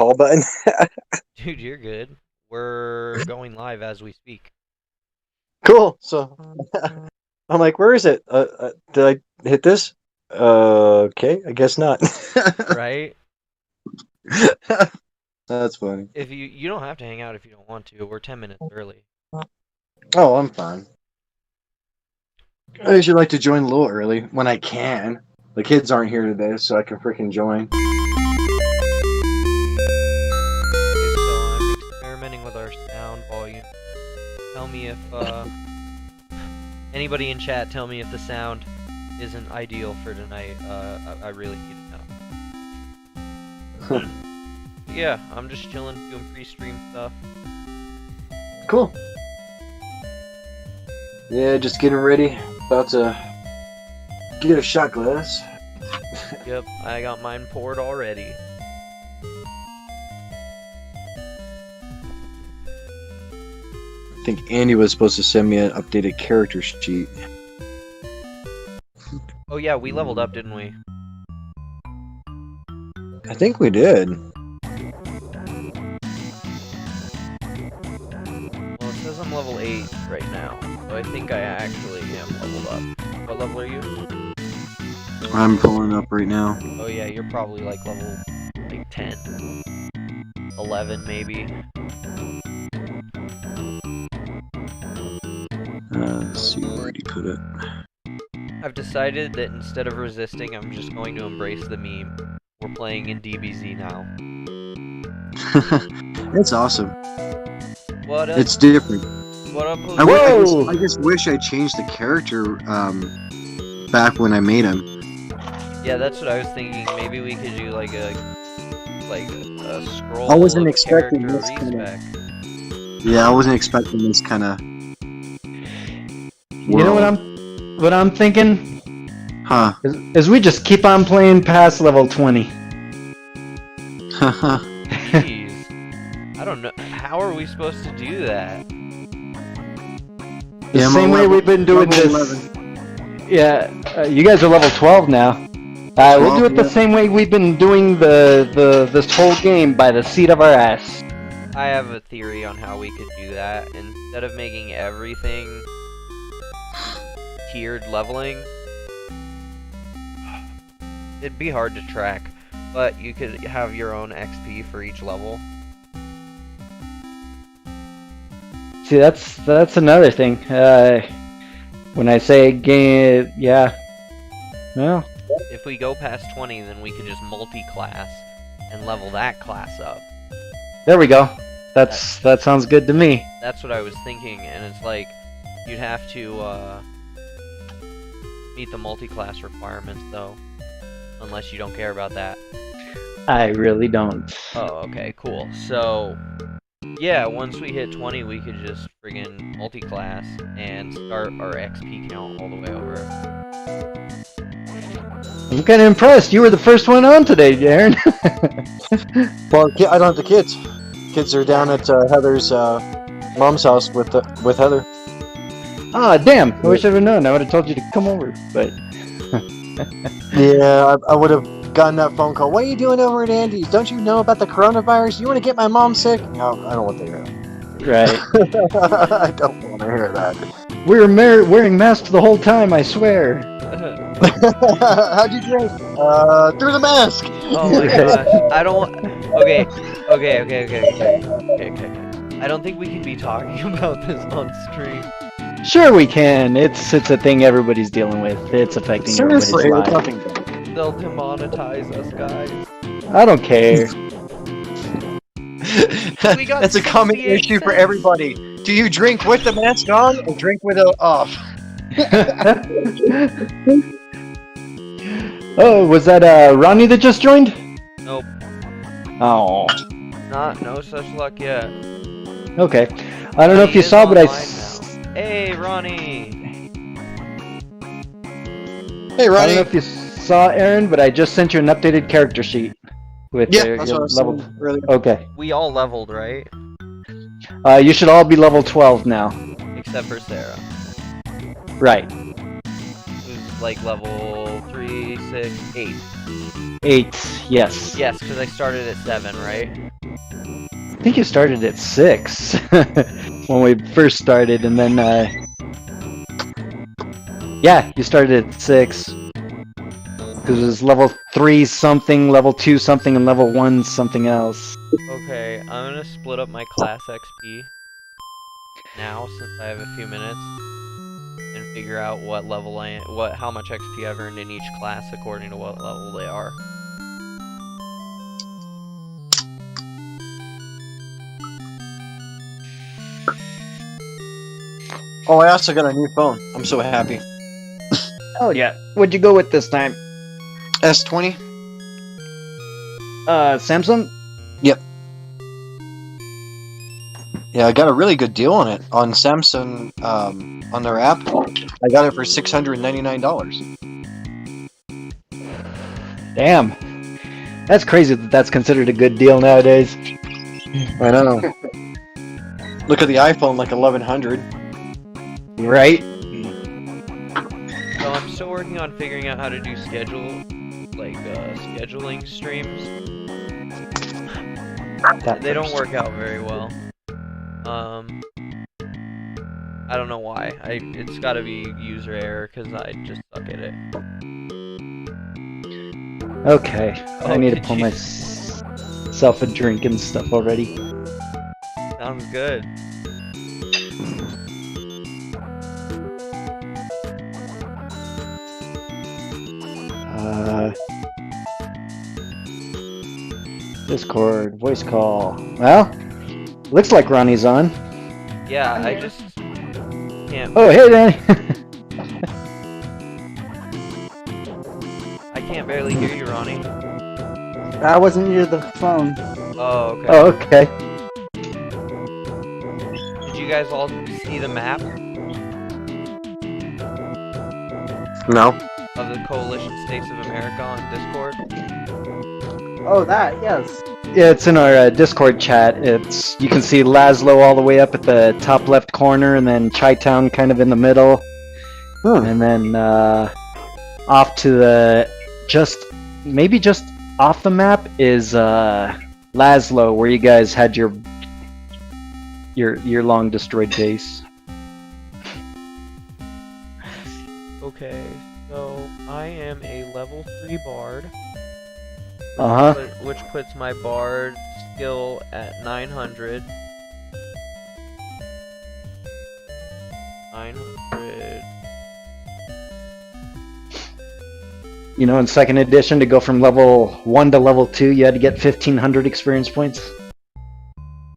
call button. Dude, you're good. We're going live as we speak. Cool. So I'm like, where is it? Did I hit this? Okay, I guess not. Right? That's funny. If you don't have to hang out if you don't want to. We're 10 minutes early. Oh, I'm fine. I usually like to join a little early when I can. The kids aren't here today, so I can freaking join. Okay, so I'm experimenting with our sound volume. Tell me if anybody in chat tell me if the sound isn't ideal for tonight. I really need to know. Yeah, I'm just chilling, doing pre-stream stuff. Cool. Yeah, just getting ready. About to get a shot glass. Yep, I got mine poured already. I think Andy was supposed to send me an updated character sheet. Oh yeah, we leveled up, didn't we? I think we did. Well, it says I'm level 8 right now, so I think I actually am leveled up. What level are you? I'm pulling up right now. Oh yeah, you're probably like level 10. 11 maybe. Let's see, where did he put it? I've decided that instead of resisting, I'm just going to embrace the meme. We're playing in DBZ now. It's awesome. What up? It's different. What up? I just wish I changed the character back when I made him. Yeah, that's what I was thinking. Maybe we could do like a scroll. I wasn't of expecting character this kind respec. Yeah, I wasn't expecting this kind of. You know what I'm thinking? Huh. Is we just keep on playing past level 20. Jeez. I don't know. How are we supposed to do that? The same way we've been doing this. 11. Yeah, you guys are level 12 now. We'll do it the same way we've been doing this whole game, by the seat of our ass. I have a theory on how we could do that. Instead of making everything tiered leveling, it'd be hard to track, but you could have your own XP for each level. See, that's another thing. When I say game, yeah. Well, If we go past 20, then we could just multi-class and level that class up. there we go. That sounds good to me. That's what I was thinking, and it's like, you'd have to meet the multi-class requirements, though. Unless you don't care about that. I really don't. Oh, okay, cool. So, yeah, once we hit 20, we could just friggin' multi-class and start our XP count all the way over. I'm kind of impressed. You were the first one on today, Aaron. Well, I don't have the kids. Kids are down at Heather's mom's house with Heather. Ah, damn. I wish I would have known. I would have told you to come over, but... Yeah, I would have gotten that phone call. What are you doing over at Andy's? Don't you know about the coronavirus? You want to get my mom sick? No, I don't want to hear Right. that. I don't want to hear that. We were wearing masks the whole time, I swear. How'd you drink? Through the mask. Oh my gosh. I don't... Okay. I don't think we can be talking about this on stream. Sure we can. It's a thing everybody's dealing with. It's affecting Seriously, everybody's life. nothing. They'll demonetize us, guys. I don't care. We got That's a common 68 issue for cents. everybody. Do you drink with the mask on or drink with it off? Oh, was that Ronnie that just joined? Nope. Oh, No such luck yet. okay. I don't know if you saw, but Hey, Ronnie! Hey, I don't Ronnie. know if you saw, Aaron, but I just sent you an updated character sheet with Yeah, that's what I was level. saying earlier. Okay. We all leveled, right? You should all be level 12 now. Except for Sarah, Right. who's like level 3, 6, 8. 8, yes. Yes, because I started at 7, right? I think you started at 6 when we first started, and then, yeah, you started at 6. Because it was level 3 something, level 2 something, and level 1 something else. Okay, I'm gonna split up my class XP now since I have a few minutes and figure out what level how much XP I've earned in each class according to what level they are. Oh, I also got a new phone. I'm so happy. Oh yeah. What'd you go with this time? S20. Samsung? Yep. Yeah, I got a really good deal on it on Samsung on their app. I got it for $699. Damn. That's crazy that that's considered a good deal nowadays. I know. Look at the iPhone, like 1100. Right? So I'm still working on figuring out how to do scheduling streams. They don't work out very well. I don't know why. It's gotta be user error, because I just suck at it. Okay. I Oh, need to did pour you- myself a drink and stuff already. Sounds good. Discord, voice call. Well, looks like Ronnie's on. Yeah, I just can't. Oh, hey, Danny. I can't barely hear you, Ronnie. I wasn't near the phone. Oh, okay. Oh, okay. Did you guys all see the map No. of the Coalition States of America on Discord? Oh, that, yes. Yeah, it's in our Discord chat. You can see Laszlo all the way up at the top left corner, and then Chi-Town kind of in the middle, and then off to the maybe just off the map is Laszlo, where you guys had your long destroyed base. Okay, so I am a level 3 bard. Which puts my bard skill at 900. 900. You know, in second edition, to go from level 1 to level 2, you had to get 1,500 experience points.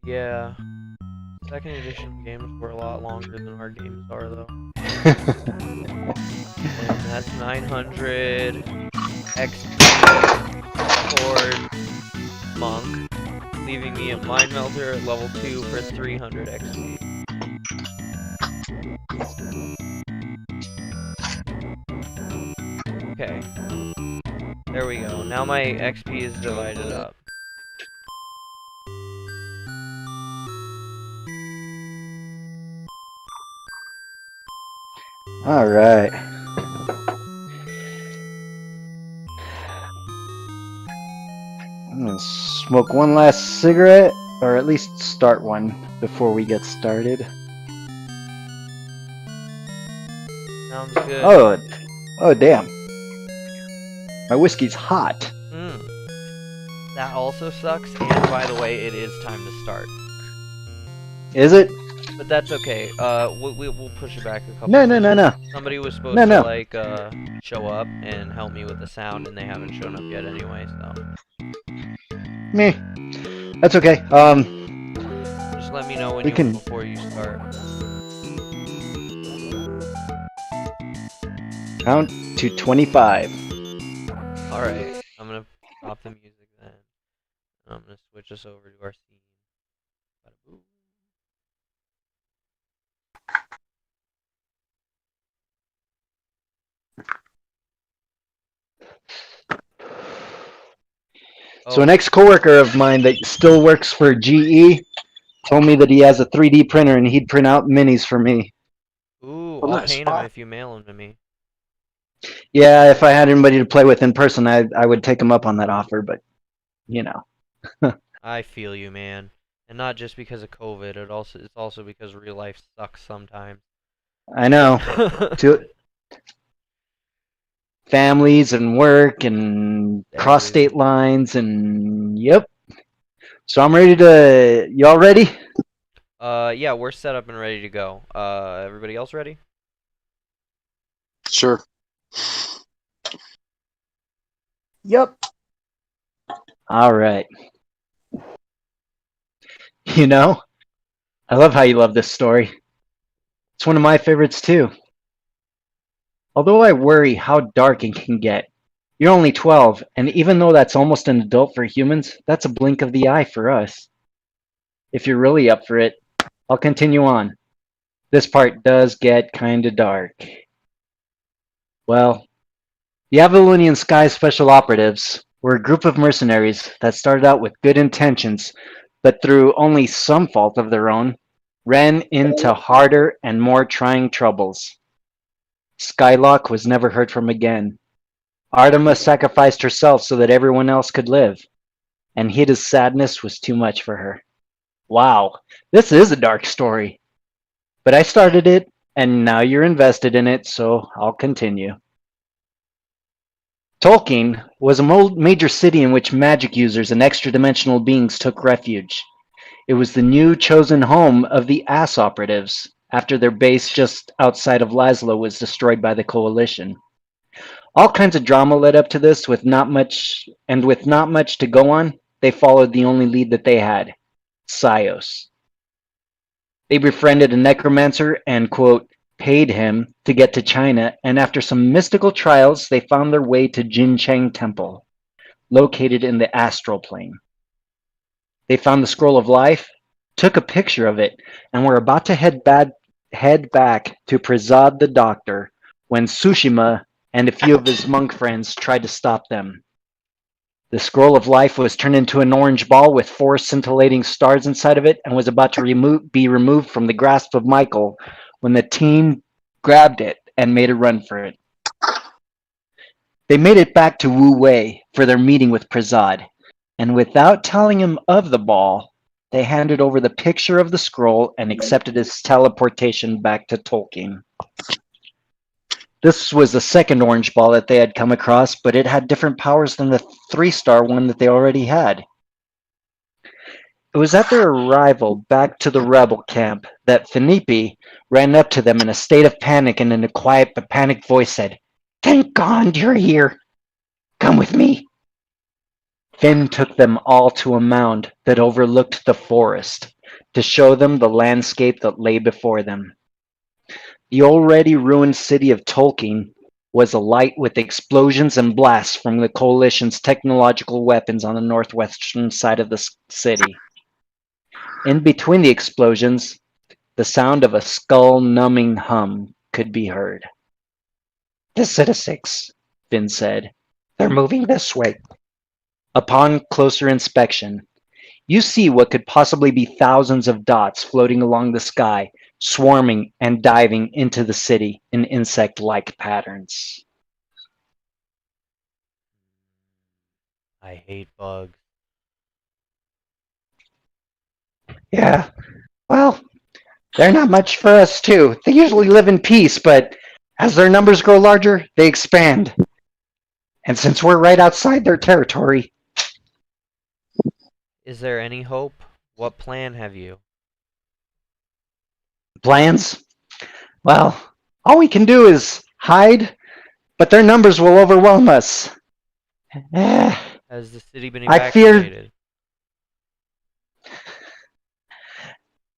Yeah. Second edition games were a lot longer than our games are, though. And that's 900 XP for Monk, leaving me at Mind Melter at level 2 for 300 XP. Okay. There we go. Now my XP is divided up. Alright. I'm gonna smoke one last cigarette, or at least start one before we get started. Sounds good. Oh damn. My whiskey's hot. That also sucks, and by the way, it is time to start. Is it? But that's okay. We'll push it back a couple. No. Somebody was supposed No. to like show up and help me with the sound, and they haven't shown up yet anyway. So Meh. That's okay. just let me know when We can- before you start. Count to 25. All right, I'm gonna stop the music then. I'm gonna switch us over to our scene. Bada-boo. So an ex-coworker of mine that still works for GE told me that he has a 3D printer and he'd print out minis for me. Ooh, Oh, I'll nice. paint them if you mail them to me. Yeah, if I had anybody to play with in person, I would take them up on that offer, but you know. I feel you, man. And not just because of COVID, it's also because real life sucks sometimes. I know. To families and work and cross Everything. state lines and yep. So I'm ready to. Y'all ready? Yeah, we're set up and ready to go. Everybody else ready? Sure. Yep. All right. You know, I love how you love this story. It's one of my favorites too. Although I worry how dark it can get. You're only 12, and even though that's almost an adult for humans, that's a blink of the eye for us. If you're really up for it, I'll continue on. This part does get kinda dark. Well, the Avalonian Sky Special Operatives were a group of mercenaries that started out with good intentions, but through only some fault of their own, ran into harder and more trying troubles. Skylock was never heard from again. Artemis sacrificed herself so that everyone else could live, and Hida's sadness was too much for her. Wow, this is a dark story. But I started it, and now you're invested in it, so I'll continue. Tolkeen was a major city in which magic users and extra-dimensional beings took refuge. It was the new chosen home of the Ass Operatives, after their base just outside of Laszlo was destroyed by the Coalition. All kinds of drama led up to this, with not much to go on. They followed the only lead that they had, Sios. They befriended a necromancer and, quote, paid him to get to China, and after some mystical trials, they found their way to Jincheng Temple, located in the astral plane. They found the Scroll of Life, took a picture of it, and were about to head back to Prasad the Doctor when Tsushima and a few of his monk friends tried to stop them. The Scroll of Life was turned into an orange ball with 4 scintillating stars inside of it and was about to be removed from the grasp of Michael when the team grabbed it and made a run for it. They made it back to Wu Wei for their meeting with Prasad, and without telling him of the ball, they handed over the picture of the scroll and accepted his teleportation back to Tolkeen. This was the second orange ball that they had come across, but it had different powers than the 3-star one that they already had. It was at their arrival back to the rebel camp that Felipe ran up to them in a state of panic and in a quiet but panicked voice said, "Thank God you're here. Come with me." Finn took them all to a mound that overlooked the forest to show them the landscape that lay before them. The already ruined city of Tolkeen was alight with explosions and blasts from the Coalition's technological weapons on the northwestern side of the city. In between the explosions, the sound of a skull-numbing hum could be heard. "The citizens," Finn said. "They're moving this way." Upon closer inspection, you see what could possibly be thousands of dots floating along the sky, swarming and diving into the city in insect-like patterns. I hate bugs. Yeah, well, they're not much for us, too. They usually live in peace, but as their numbers grow larger, they expand. And since we're right outside their territory, Is there any hope? What plan have you? plans? Well, all we can do is hide, but their numbers will overwhelm us. Eh, Has the city been I fear evacuated?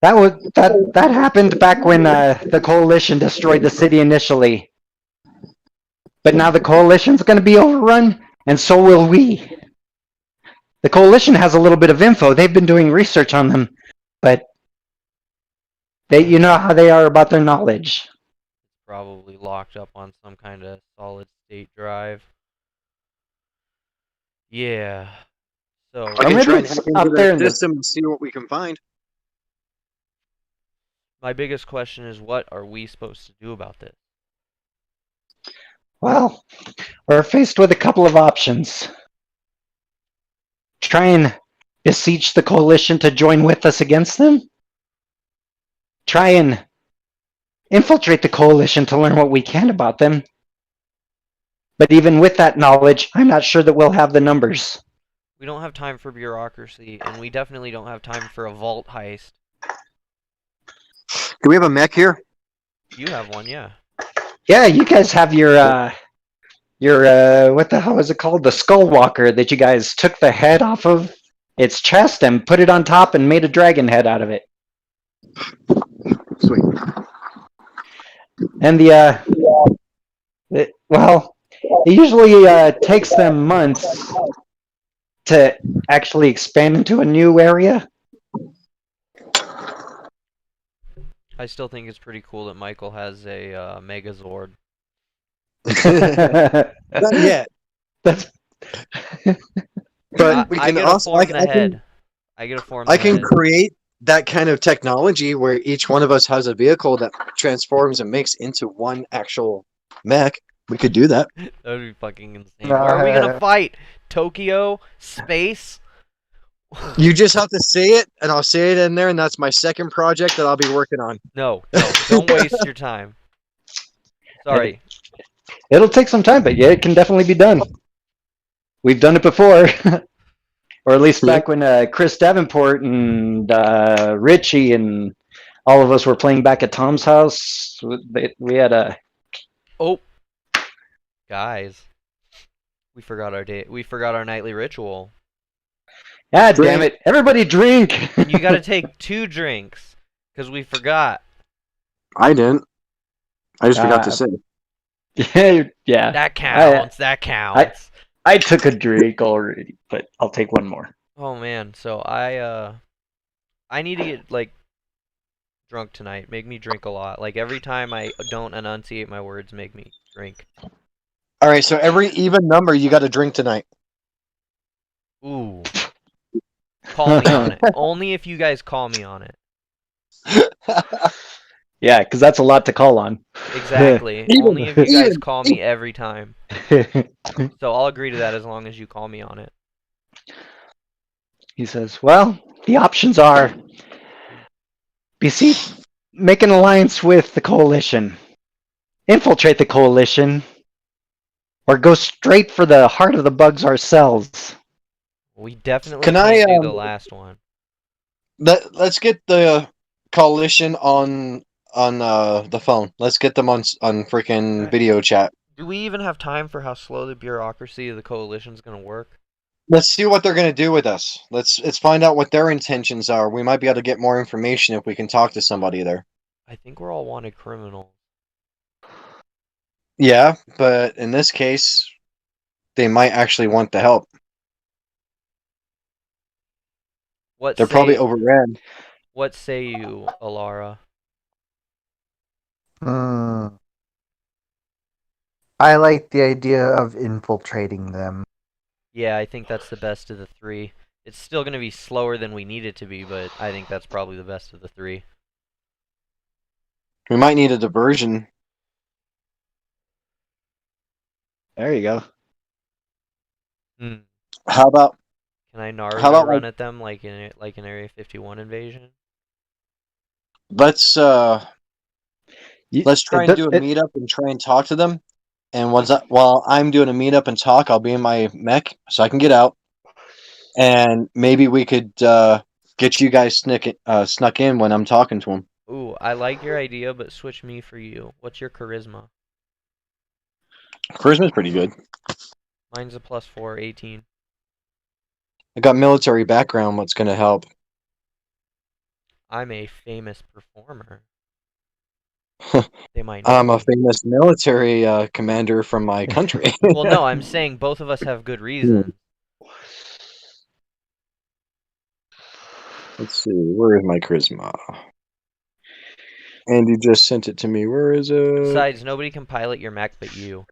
that happened back when the coalition destroyed the city initially. But now the coalition's going to be overrun, and so will we. The coalition has a little bit of info. They've been doing research on them, but you know how they are about their knowledge. Probably locked up on some kind of solid state drive. Yeah. So, We Or can try maybe and it's hack up into there their in the. system and see what we can find. my biggest question is what are we supposed to do about this? Well, we're faced with a couple of options. Try and beseech the coalition to join with us against them. Try and infiltrate the coalition to learn what we can about them. But even with that knowledge, I'm not sure that we'll have the numbers. We don't have time for bureaucracy, and we definitely don't have time for a vault heist. Do we have a mech here? You have one, yeah. Yeah, you guys have your what the hell is it called? The skull walker that you guys took the head off of its chest and put it on top and made a dragon head out of it. Sweet. And it usually takes them months to actually expand into a new area. I still think it's pretty cool that Michael has a Megazord. Not yet. That's But we I can get also. a form the head. I get a form the I can head. create that kind of technology where each one of us has a vehicle that transforms and makes into one actual mech. We could do that. That would be fucking insane. Where are we gonna fight? Tokyo? Space? You just have to say it, and I'll say it in there, and that's my second project that I'll be working on. No, don't waste your time. Sorry. It'll take some time, but yeah, it can definitely be done. We've done it before. Or at least back when Chris Davenport and Richie and all of us were playing back at Tom's house. We had a... Oh, guys, we forgot our nightly ritual. Ah, damn it. Everybody drink! And you gotta take 2 drinks, because we forgot. I didn't. I just forgot to say. Yeah. That counts, that counts. I took a drink already, but I'll take one more. Oh man, so I need to get, like, drunk tonight. Make me drink a lot. Like, every time I don't enunciate my words, make me drink. All right, so every even number, you got to drink tonight. Ooh. Call me on it. Only if you guys call me on it. Yeah, because that's a lot to call on. Exactly. Only if you guys call me every time. He So I'll agree to that as long as you call me on it. says, well, the options are make an alliance with the coalition, infiltrate the coalition, or go straight for the heart of the bugs ourselves. We definitely Can can't I, do the last one. Let's get the coalition on the phone. Let's get them on freaking Alright. video chat. Do we even have time for how slow the bureaucracy of the coalition's gonna work? Let's see what they're gonna do with us. Let's find out what their intentions are. We might be able to get more information if we can talk to somebody there. I think we're all wanted criminals. Yeah, but in this case, they might actually want the help. They're probably overran. What say you, Alara? I like the idea of infiltrating them. Yeah, I think that's the best of the 3. It's still gonna be slower than we need it to be, but I think that's probably the best of the 3. We might need a diversion. There you go. Hmm. How about Can I Naruto How about, run at them like an Area 51 invasion? let's try and do a it- meetup and try and talk to them. And while I'm doing a meetup and talk, I'll be in my mech so I can get out. And maybe we could get you guys snuck in when I'm talking to them. Ooh, I like your idea, but switch me for you. What's your charisma? Charisma's pretty good. Mine's a +4, 18. I got military background. What's going to help? I'm a famous performer. They might know I'm a me. famous military commander from my country. Well, no, I'm saying both of us have good reason. Let's see. Where is my charisma? Andy just sent it to me. Where is it? Besides, nobody can pilot your mech but you.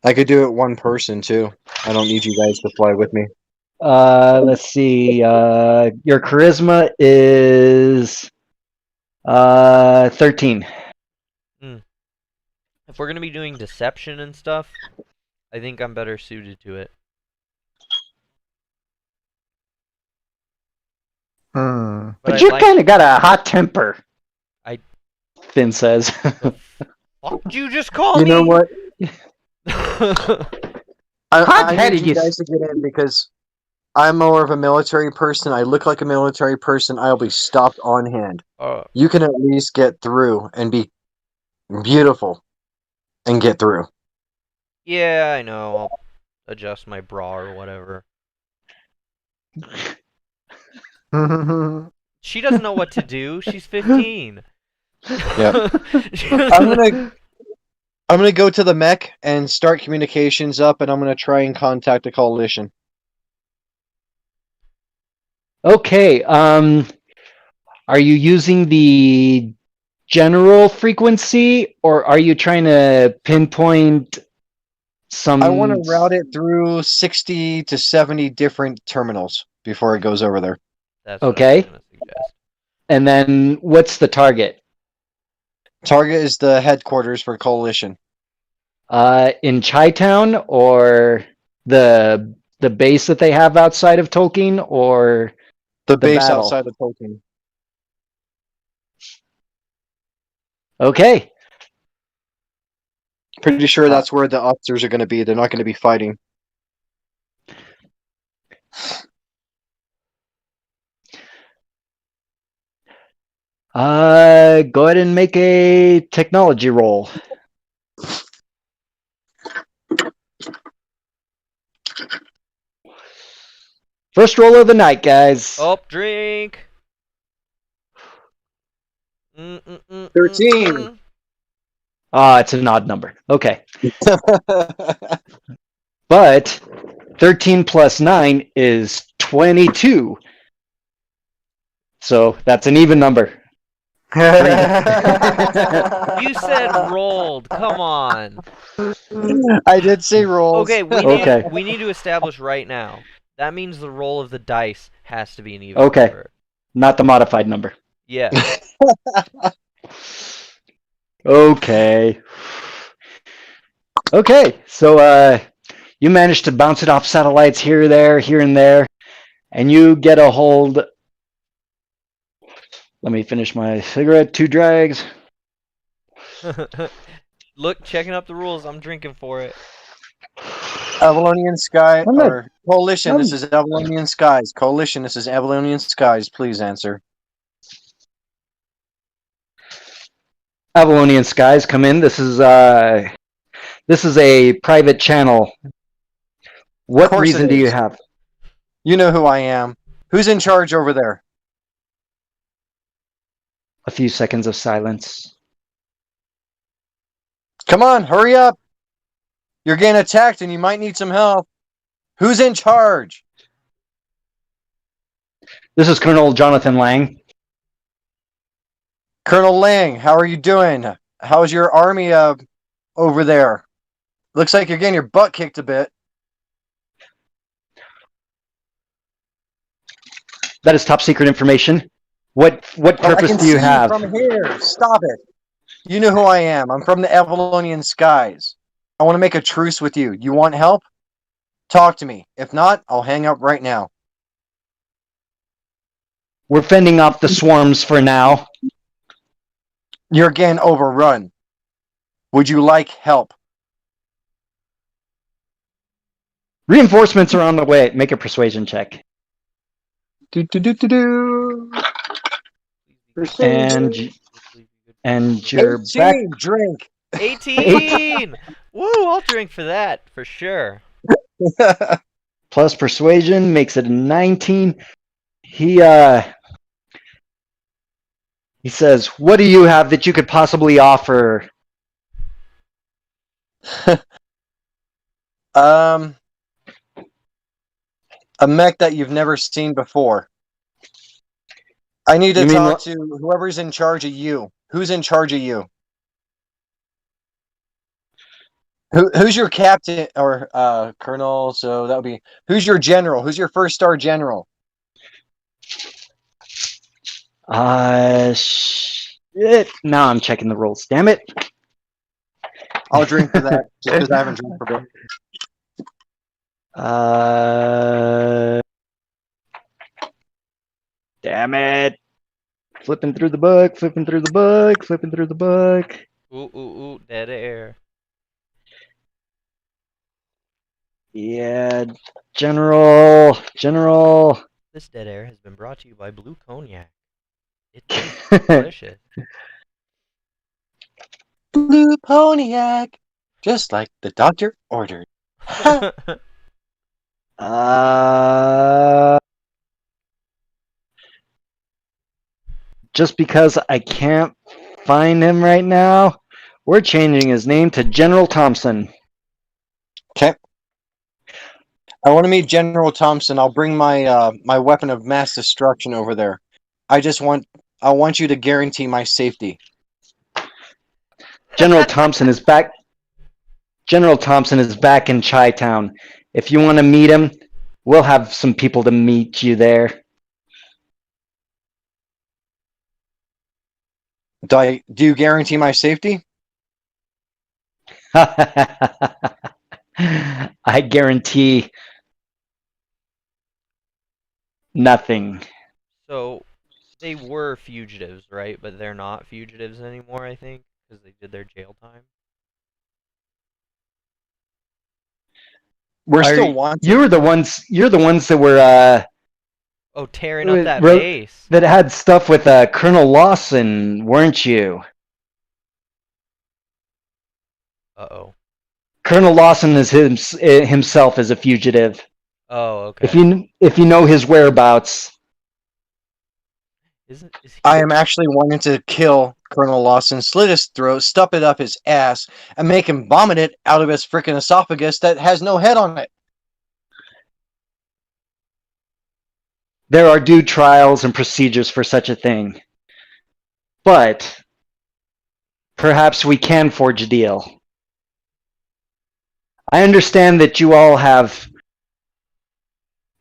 I could do it one person too. I don't need you guys to fly with me. Let's see. Your charisma is 13. If we're gonna be doing deception and stuff, I think I'm better suited to it. But I you like. kind of got a hot temper. I- Finn says. The fuck did you just call You me? know what? I Hot-headed, need you guys to get in because I'm more of a military person. I look like a military person. I'll be stopped on hand. You can at least get through and be beautiful and get through. Yeah, I know. I'll adjust my bra or whatever. She doesn't know what to do. She's 15. Yep. I'm gonna go to the mech and start communications up, and I'm gonna try and contact the coalition. Okay. Are you using the general frequency, or are you trying to pinpoint some? I want to route it through 60 to 70 different terminals before it goes over there. That's what I was Okay. gonna suggest. And then what's the target? Target is the headquarters for coalition. In Chi-Town, or the base that they have outside of Tolkeen, or The base battle? outside of Tolkien. Okay. Pretty sure that's where the officers are going to be. They're not going to be fighting. Go ahead and make a technology roll. First roll of the night, guys. Oh, drink. 13. It's an odd number. Okay. But 13 plus 9 is 22. So that's an even number. You said rolled. Come on. I did say rolls. Okay, Okay. we need to establish right now. That means the roll of the dice has to be an even Okay. number. Not the modified number. Yeah. Okay. Okay. So you managed to bounce it off satellites here, there, here, and there, and you get a hold. Let me finish my cigarette. 2 drags. Look, checking up the rules. I'm drinking for it. Avalonian Sky I'm not- or Coalition. This is Avalonian Skies. Coalition. This is Avalonian Skies. Please answer. Avalonian Skies, come in. This is a private channel. What course reason it do you is. have? You know who I am. Who's in charge over there? A few seconds of silence. Come on, hurry up. You're getting attacked and you might need some help. Who's in charge? This is Colonel Jonathan Lang. Colonel Lang, how are you doing? How's your army over there? Looks like you're getting your butt kicked a bit. That is top secret information. What purpose I can do you see have? from here. Stop it. You know who I am. I'm from the Avalonian Skies. I want to make a truce with you. You want help? Talk to me. If not, I'll hang up right now. We're fending off the swarms for now. You're getting overrun. Would you like help? Reinforcements are on the way. Make a persuasion check. Do do do do do. And you're 18, back. drink. 18! Woo, I'll drink for that, for sure. Plus persuasion makes it a 19. He says, "What do you have that you could possibly offer?" A mech that you've never seen before. I need to You mean talk what- to whoever's in charge of you. Who's in charge of you? Who's your captain or colonel? So that would be who's your general? Who's your first star general? Shit. Now I'm checking the rolls. Damn it. I'll drink for that, just because I haven't drank for a bit. Damn it. Flipping through the book, flipping through the book, flipping through the book. Ooh, dead air. Yeah, General. This dead air has been brought to you by Blue Cognac. It tastes delicious. Blue Poniac, just like the doctor ordered. Uh, just because I can't find him right now, we're changing his name to General Thompson. Okay. I want to meet General Thompson. I'll bring my my weapon of mass destruction over there. I want you to guarantee my safety. General Thompson is back. General Thompson is back in Chi-Town. If you want to meet him, we'll have some people to meet you there. Do you guarantee my safety? I guarantee nothing. So, they were fugitives, right? But they're not fugitives anymore, I think, because they did their jail time. We're still wanted. You're the ones that were Oh, tearing up that base. that had stuff with Colonel Lawson, weren't you? Uh-oh. Colonel Lawson is himself as a fugitive. Oh, okay. If you know his whereabouts. Is he... I am actually wanting to kill Colonel Lawson, slit his throat, stuff it up his ass, and make him vomit it out of his freaking esophagus that has no head on it. There are due trials and procedures for such a thing. But perhaps we can forge a deal. I understand that you all have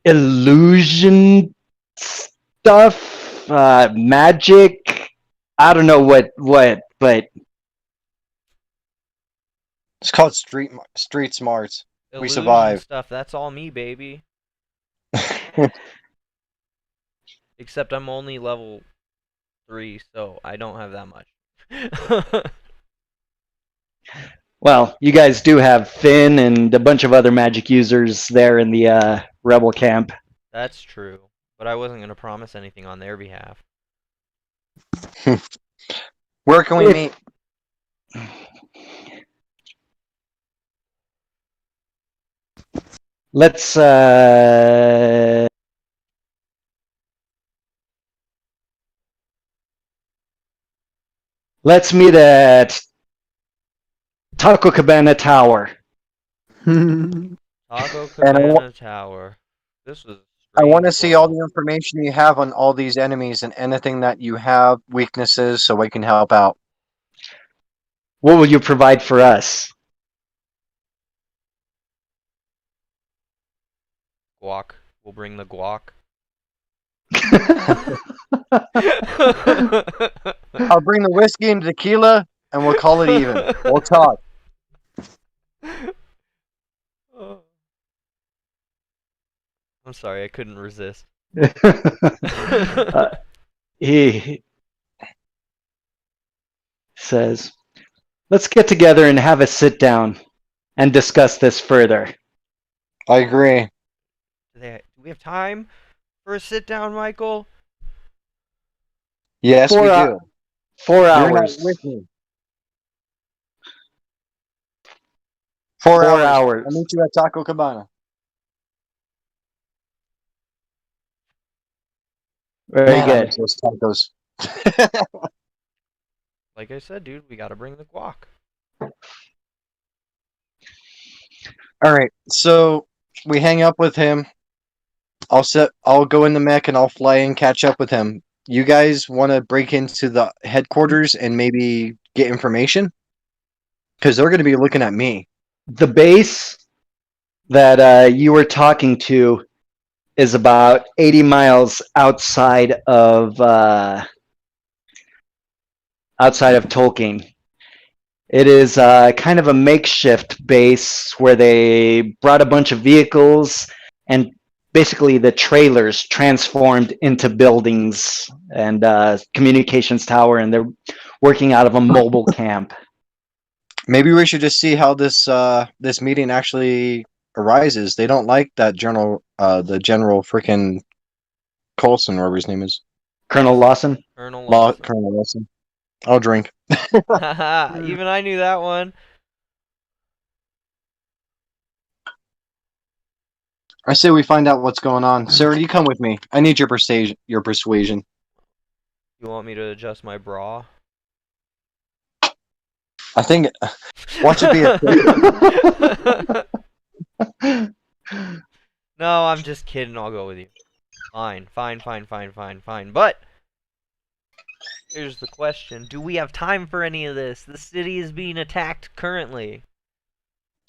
illusion stuff, magic. I don't know what, but It's called street smarts. Illusion We survive. stuff, that's all me, baby. Except I'm only level 3, so I don't have that much. Well, you guys do have Finn and a bunch of other magic users there in the rebel camp. That's true, but I wasn't going to promise anything on their behalf. Where can we meet? Let's meet at Taco Cabana Tower. Taco Cabana Tower. This was. I want to see all the information you have on all these enemies and anything that you have, weaknesses, so we can help out. What will you provide for us? Guac. We'll bring the guac. I'll bring the whiskey and tequila, and we'll call it even. We'll talk. I'm sorry, I couldn't resist. He says, let's get together and have a sit down and discuss this further. I agree. Do we have time for a sit down, Michael? Yes, we do. 4 You're hours. not with me. 4 hours. I'll meet you at Taco Cabana. Very Man, I good. miss those tacos. Like I said, dude, we gotta bring the guac. All right, so we hang up with him. I'll go in the mech and I'll fly in, catch up with him. You guys want to break into the headquarters and maybe get information? Because they're going to be looking at me. The base that you were talking to is about 80 miles outside of tolkeen. It is kind of a makeshift base where they brought a bunch of vehicles and basically the trailers transformed into buildings and communications tower, and they're working out of a mobile camp. Maybe we should just see how this meeting actually arises. They don't like that the general freaking Coulson, whatever his name is. Colonel Lawson? Colonel Lawson. Colonel Lawson. I'll drink. Haha, even I knew that one. I say we find out what's going on. Sarah, you come with me. I need your persuasion. You want me to adjust my bra? I think. Watch it be a. No, I'm just kidding. I'll go with you. Fine. But here's the question: do we have time for any of this? The city is being attacked currently.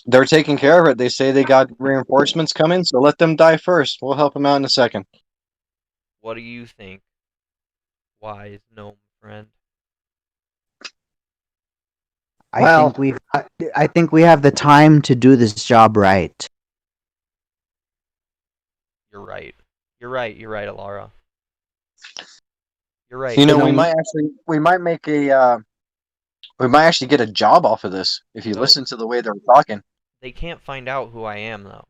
They're taking care of it. They say they got reinforcements coming, so let them die first. We'll help them out in a second. What do you think, wise gnome friend? I think we have the time to do this job right. You're right. You're right, Alara. You're right. You know, we might actually get a job off of this if you No. listen to the way they're talking. They can't find out who I am, though.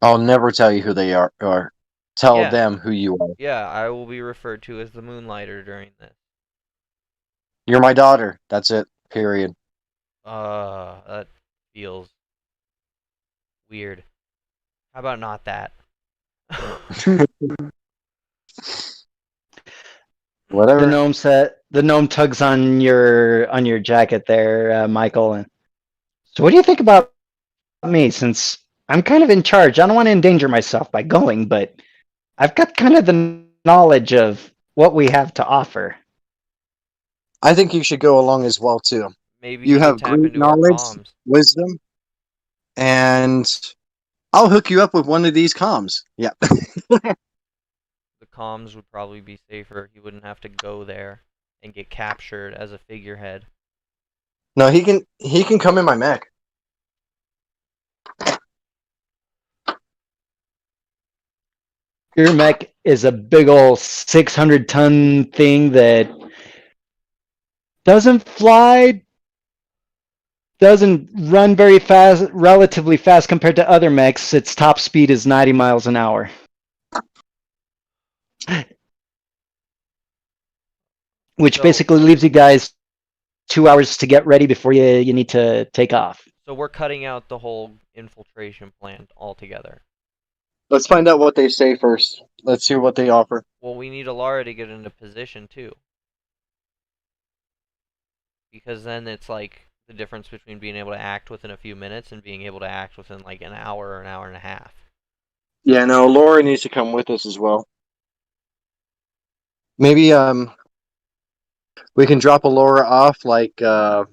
I'll never tell you who they are, or tell Yeah. them who you are. Yeah, I will be referred to as the Moonlighter during this. You're my daughter. That's it. Period. That feels weird. How about not that? Whatever. The gnome tugs on your jacket there, Michael. And so, what do you think about me? Since I'm kind of in charge, I don't want to endanger myself by going, but I've got kind of the knowledge of what we have to offer. I think you should go along as well too. Maybe You you have can tap great into our knowledge, comms. wisdom, and I'll hook you up with one of these comms. Yeah. The comms would probably be safer. He wouldn't have to go there and get captured as a figurehead. No, he can come in my mech. Your mech is a big ol' 600-ton thing that doesn't fly, doesn't run very fast, relatively fast compared to other mechs. Its top speed is 90 miles an hour. Which So- basically leaves you guys 2 hours to get ready before you need to take off. So we're cutting out the whole infiltration plan altogether. Let's find out what they say first. Let's hear what they offer. Well, we need Alara to get into position too. Because then it's like the difference between being able to act within a few minutes and being able to act within like an hour or an hour and a half. Yeah, no, Laura needs to come with us as well. Maybe we can drop Laura off like a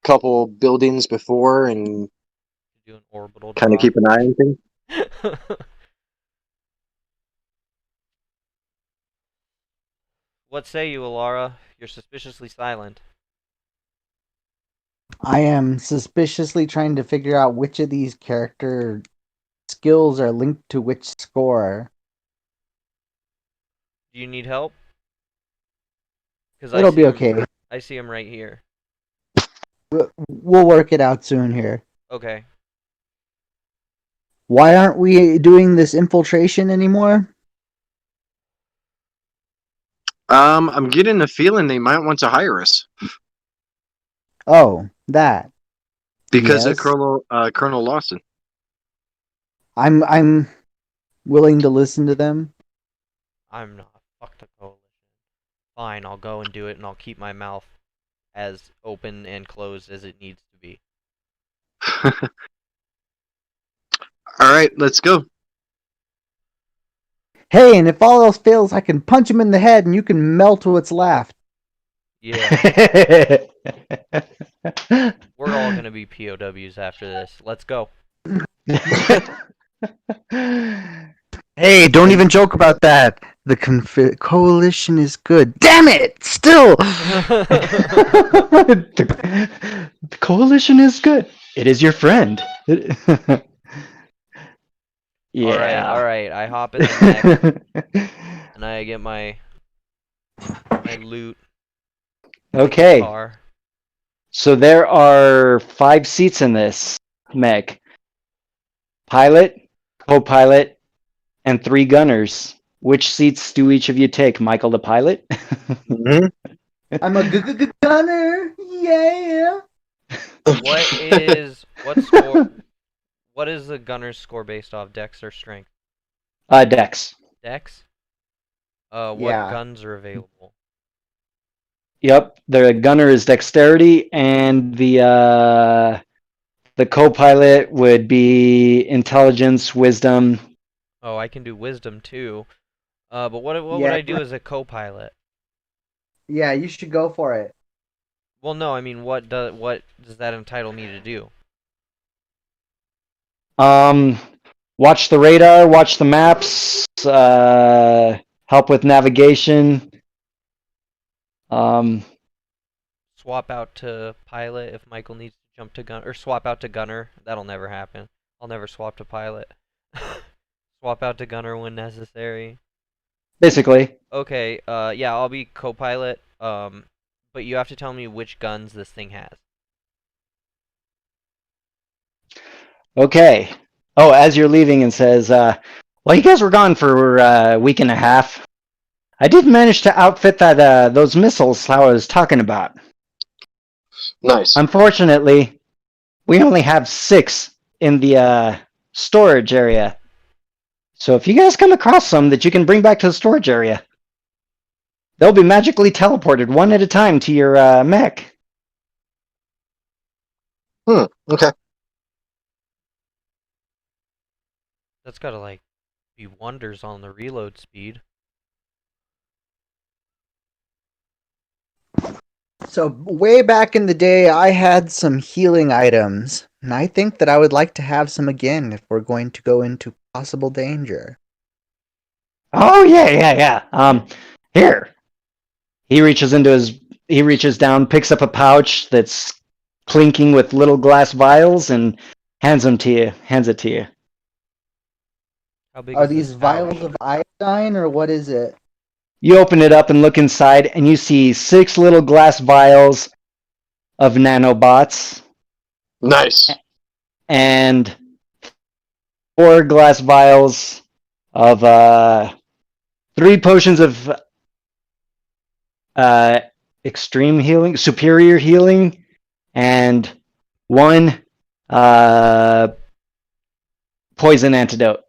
couple buildings before and Do an orbital kind of keep an eye on things. What say you, Alara? You're suspiciously silent. I am suspiciously trying to figure out which of these character skills are linked to which score. Do you need help? Because It'll be okay. I see him right here. We'll work it out soon here. Okay. Why aren't we doing this infiltration anymore? I'm getting the feeling they might want to hire us Oh, that. because of Yes. Colonel Lawson. I'm willing to listen to them. I'm not. Fuck the coalition. Fine, I'll go and do it, and I'll keep my mouth as open and closed as it needs to be. All right, let's go. Hey, and if all else fails, I can punch him in the head and you can melt what's left. Yeah. We're all gonna be POWs after this. Let's go. Hey, don't even joke about that. The coalition is good. Damn it! Still! The coalition is good. It is your friend. Yeah. All right. I hop in the mech and I get my loot in the Okay. car. So there are 5 seats in this mech. Pilot, co-pilot, and 3 gunners. Which seats do each of you take? Michael the pilot? Mhm. I'm a gunner! Yeah! What is the gunner's score based off? Dex or strength? Dex. Dex? What Yeah. guns are available? Yep, the gunner is dexterity, and the co-pilot would be intelligence, wisdom. Oh, I can do wisdom too. But what would Yeah. I do as a co-pilot? Yeah, you should go for it. Well, no, I mean, what does that entitle me to do? Watch the radar, watch the maps, help with navigation. Swap out to pilot if Michael needs to jump to gun, or swap out to gunner. That'll never happen. I'll never swap to pilot. Swap out to gunner when necessary. Basically. Okay, yeah, I'll be co-pilot. But you have to tell me which guns this thing has. Okay. Oh, as you're leaving, and says, well, you guys were gone for a week and a half. I did manage to outfit those missiles I was talking about. Nice. Unfortunately, we only have 6 in the storage area. So if you guys come across some that you can bring back to the storage area, they'll be magically teleported one at a time to your mech. Okay. That's gotta like be wonders on the reload speed. So, way back in the day, I had some healing items, and I think that I would like to have some again if we're going to go into possible danger. Oh yeah. Here. He reaches down, picks up a pouch that's clinking with little glass vials, and hands it to you. How big Are is this these pouch? vials of iodine, or what is it? You open it up and look inside, and you see 6 little glass vials of nanobots Nice. and 4 glass vials of 3 potions of extreme healing, superior healing, and 1 poison antidote.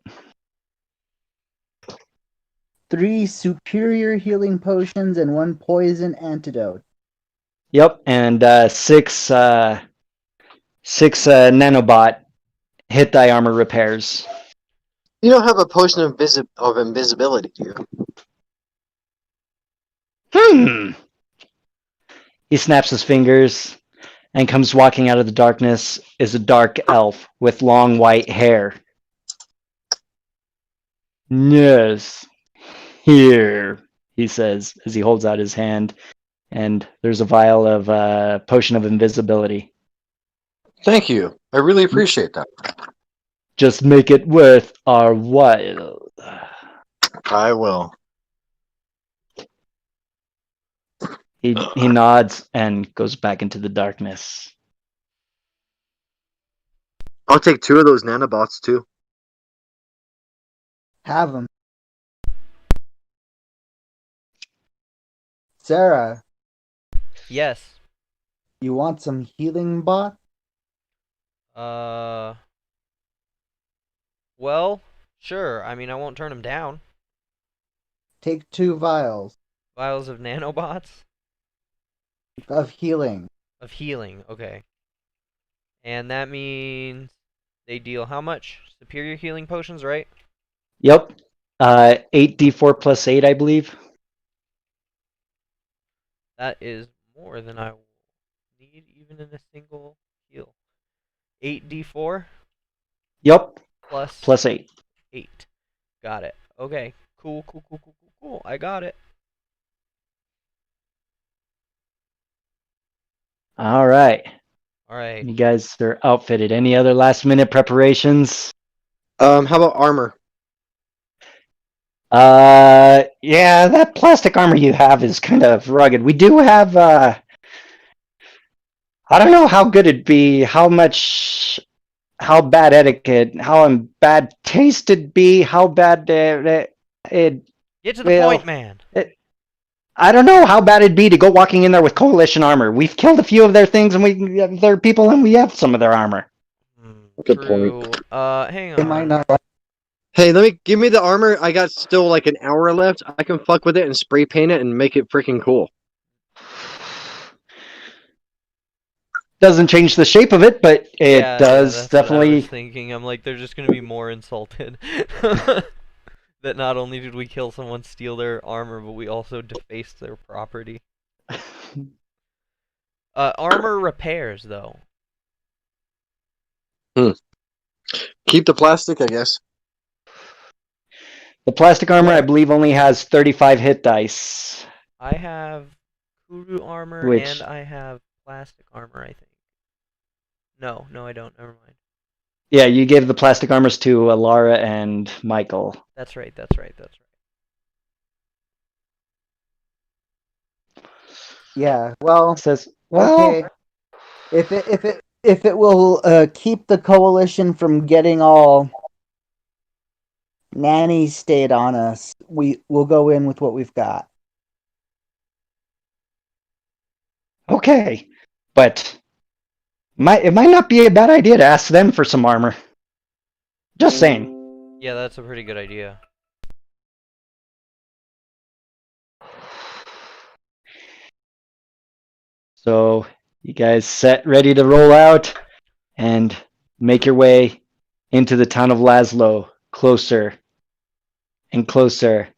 3 superior healing potions and 1 poison antidote. Yep, and 6 nanobot hit die armor repairs. You don't have a potion of invisibility, do you? He snaps his fingers and comes walking out of the darkness is a dark elf with long white hair. Yes, here, he says as he holds out his hand, and there's a vial of potion of invisibility. Thank you. I really appreciate that. Just make it worth our while. I will. He nods and goes back into the darkness. I'll take 2 of those nanobots too. Have them. Sarah, Yes. you want some healing bot? Well, sure. I mean, I won't turn them down. Take 2 vials Vials of nanobots of healing. of healing. Okay. And that means they deal how much? Superior healing potions, right? Yep. 8d4 plus 8, I believe. That is more than I need even in a single heal. 8d4 Yep. plus Plus 8. 8. Got it. Okay. Cool. Cool, I got it. All right. All right. You guys are outfitted. Any other last minute preparations? How about armor? Yeah, that plastic armor you have is kind of rugged. We do have, I don't know how good it'd be, how bad etiquette, how bad taste it'd be, how bad it, Get to the well, point, man. I don't know how bad it'd be to go walking in there with coalition armor. We've killed a few of their things, and their people, and we have some of their armor. Good True. point. Hang They might on. not. Hey, give me the armor. I got still like an hour left. I can fuck with it and spray paint it and make it freaking cool. Doesn't change the shape of it, but it Yeah, does that's what I was definitely. thinking. I'm like, they're just gonna be more insulted. That not only did we kill someone, steal their armor, but we also defaced their property. Armor repairs, though. Keep the plastic, I guess. The plastic armor, Yeah. I believe, only has 35 hit dice. I have Kuru armor Which- and I have plastic armor, I think. No, I don't. Never mind. Yeah, you gave the plastic armors to Alara and Michael. That's right. Yeah. Well. Says, well, Okay. If it will keep the coalition from getting all nanny state on us, we'll go in with what we've got. okay, but it might not be a bad idea to ask them for some armor. Just saying. Yeah, that's a pretty good idea. So you guys set ready to roll out and make your way into the town of Laszlo, closer and closer.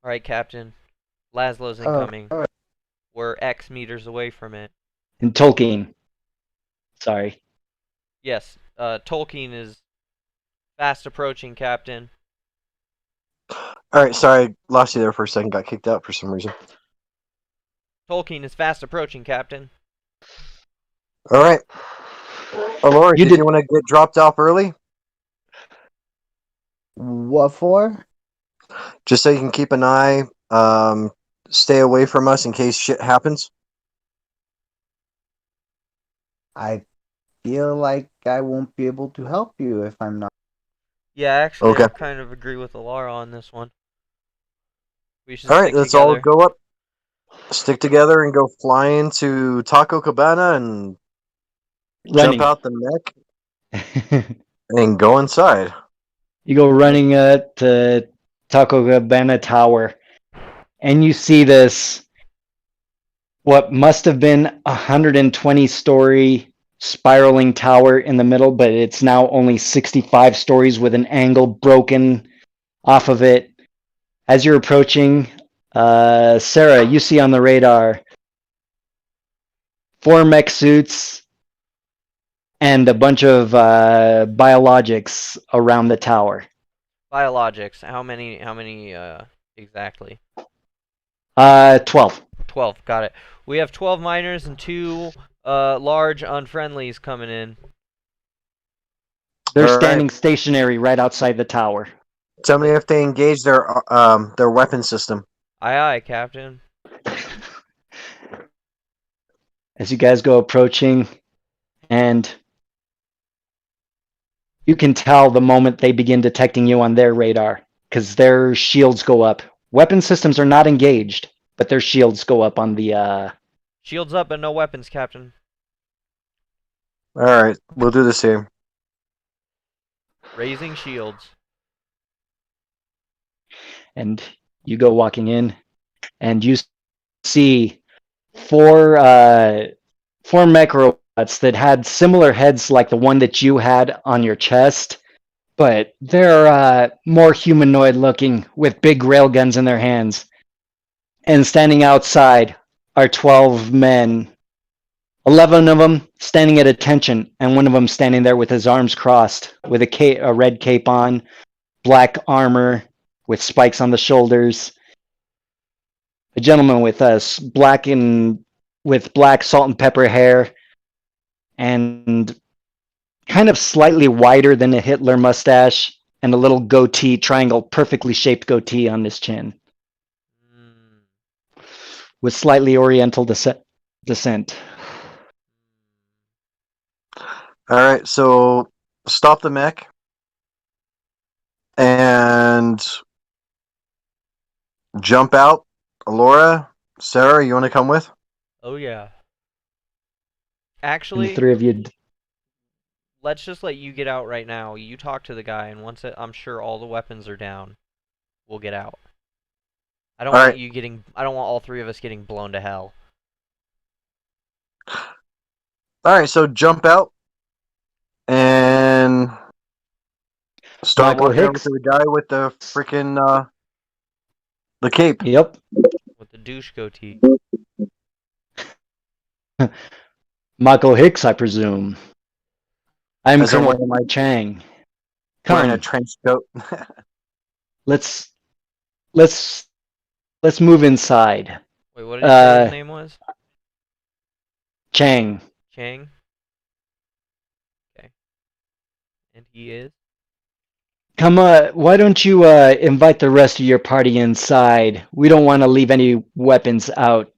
All right, Captain. Laszlo's incoming. We're X meters away from it. And Tolkeen. Sorry. Yes, Tolkeen is fast approaching, Captain. All right, sorry, lost you there for a second. Got kicked out for some reason. Tolkeen is fast approaching, Captain. All right, Alora, You did you want to get dropped off early, What for? just so you can keep an eye, stay away from us in case shit happens? I feel like I won't be able to help you if I'm not. Yeah, actually, Okay. I kind of agree with Alara on this one. We should All right, stick let's together. all go up, stick together, and go fly into Taco Cabana and Running. jump out the neck and go inside. You go running to Taco Cabana Tower, and you see this, what must have been 120-story spiraling tower in the middle, but it's now only 65 stories with an angle broken off of it. As you're approaching, Sarah, you see on the radar 4 mech suits and a bunch of biologics around the tower. Biologics. How many exactly? 12. 12. Got it. We have 12 miners and 2 large unfriendlies coming in. They're All right. standing stationary right outside the tower. Tell me if they engage their weapon system. Aye, Captain. As you guys go approaching, and you can tell the moment they begin detecting you on their radar, because their shields go up. Weapon systems are not engaged, but their shields go up on the... Shields up, but no weapons, Captain. All right, we'll do the same. Raising shields. And you go walking in, and you see 4 mech robots that had similar heads like the one that you had on your chest, but they're more humanoid looking with big railguns in their hands. And standing outside are 12 men, 11 of them standing at attention, and one of them standing there with his arms crossed, with a red cape on, black armor, with spikes on the shoulders. A gentleman with with black salt and pepper hair and kind of slightly wider than a Hitler mustache and a little goatee, triangle, perfectly shaped goatee on his chin with slightly oriental descent. All right, so stop the mech and jump out. Alora, Sarah, you want to come with? Oh yeah. And the Actually, three of you. let's just let you get out right now. You talk to the guy, and once I'm sure all the weapons are down, we'll get out. I don't All want right. you getting. I don't want all three of us getting blown to hell. All right, so jump out and start Michael walking over Hicks. to the guy with the freaking the cape. Yep. With the douche goatee. Michael Hicks, I presume. I'm As in Colonel Chang. wearing a Come, trench coat. let's let's move inside. Wait, what did he say his name was? Chang. Chang? Okay. And he is? Come, why don't you invite the rest of your party inside? We don't want to leave any weapons out,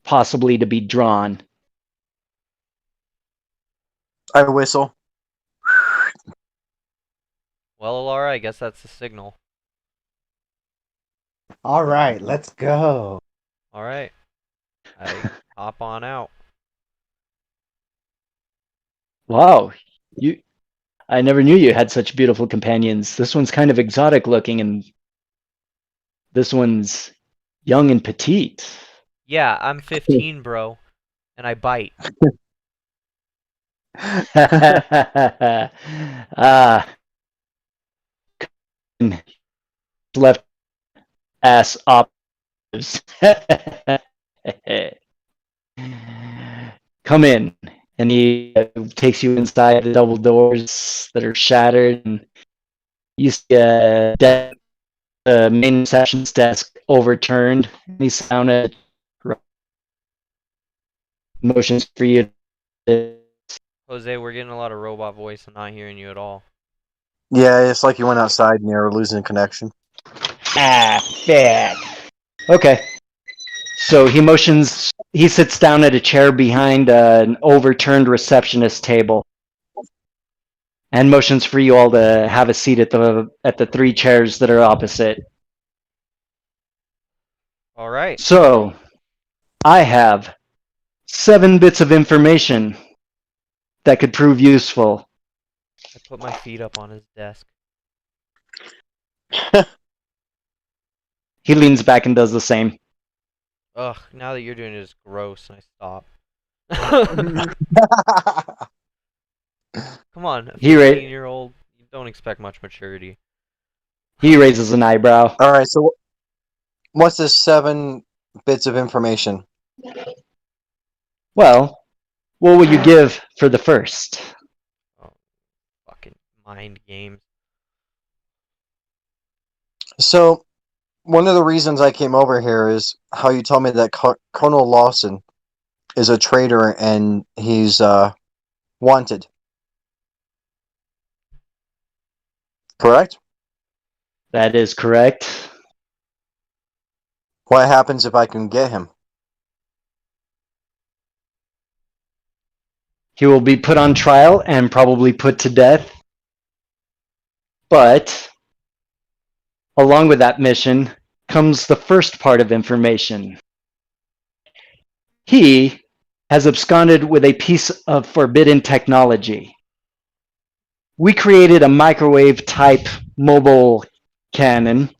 possibly to be drawn. I whistle. Well, Alara, I guess that's the signal. All right, let's go. Alright. I hop on out. Wow, I never knew you had such beautiful companions. This one's kind of exotic looking, and this one's young and petite. Yeah, I'm 15, bro. And I bite. Ah, left ass operatives. Come in. And he takes you inside the double doors that are shattered, and you see a main reception's desk overturned. He sounded motions for you. Jose, we're getting a lot of robot voice. I'm not hearing you at all. Yeah, it's like you went outside and you're losing connection. Ah, fuck. Okay. So he motions. He sits down at a chair behind an overturned receptionist table, and motions for you all to have a seat at the three chairs that are opposite. Alright. So, I have 7 bits of information that could prove useful. I put my feet up on his desk. He leans back and does the same. Ugh, now that you're doing it, it's gross, and I stop. Come on, a He ra- 15-year-old, you don't expect much maturity. He raises an eyebrow. All right, so what's this 7 bits of information? Well, what will you give for the first? Oh, fucking mind games. So, one of the reasons I came over here is how you told me that Colonel Lawson is a traitor and he's wanted. Correct? That is correct. What happens if I can get him? He will be put on trial and probably put to death. But along with that mission comes the first part of information. He has absconded with a piece of forbidden technology. We created a microwave type mobile cannon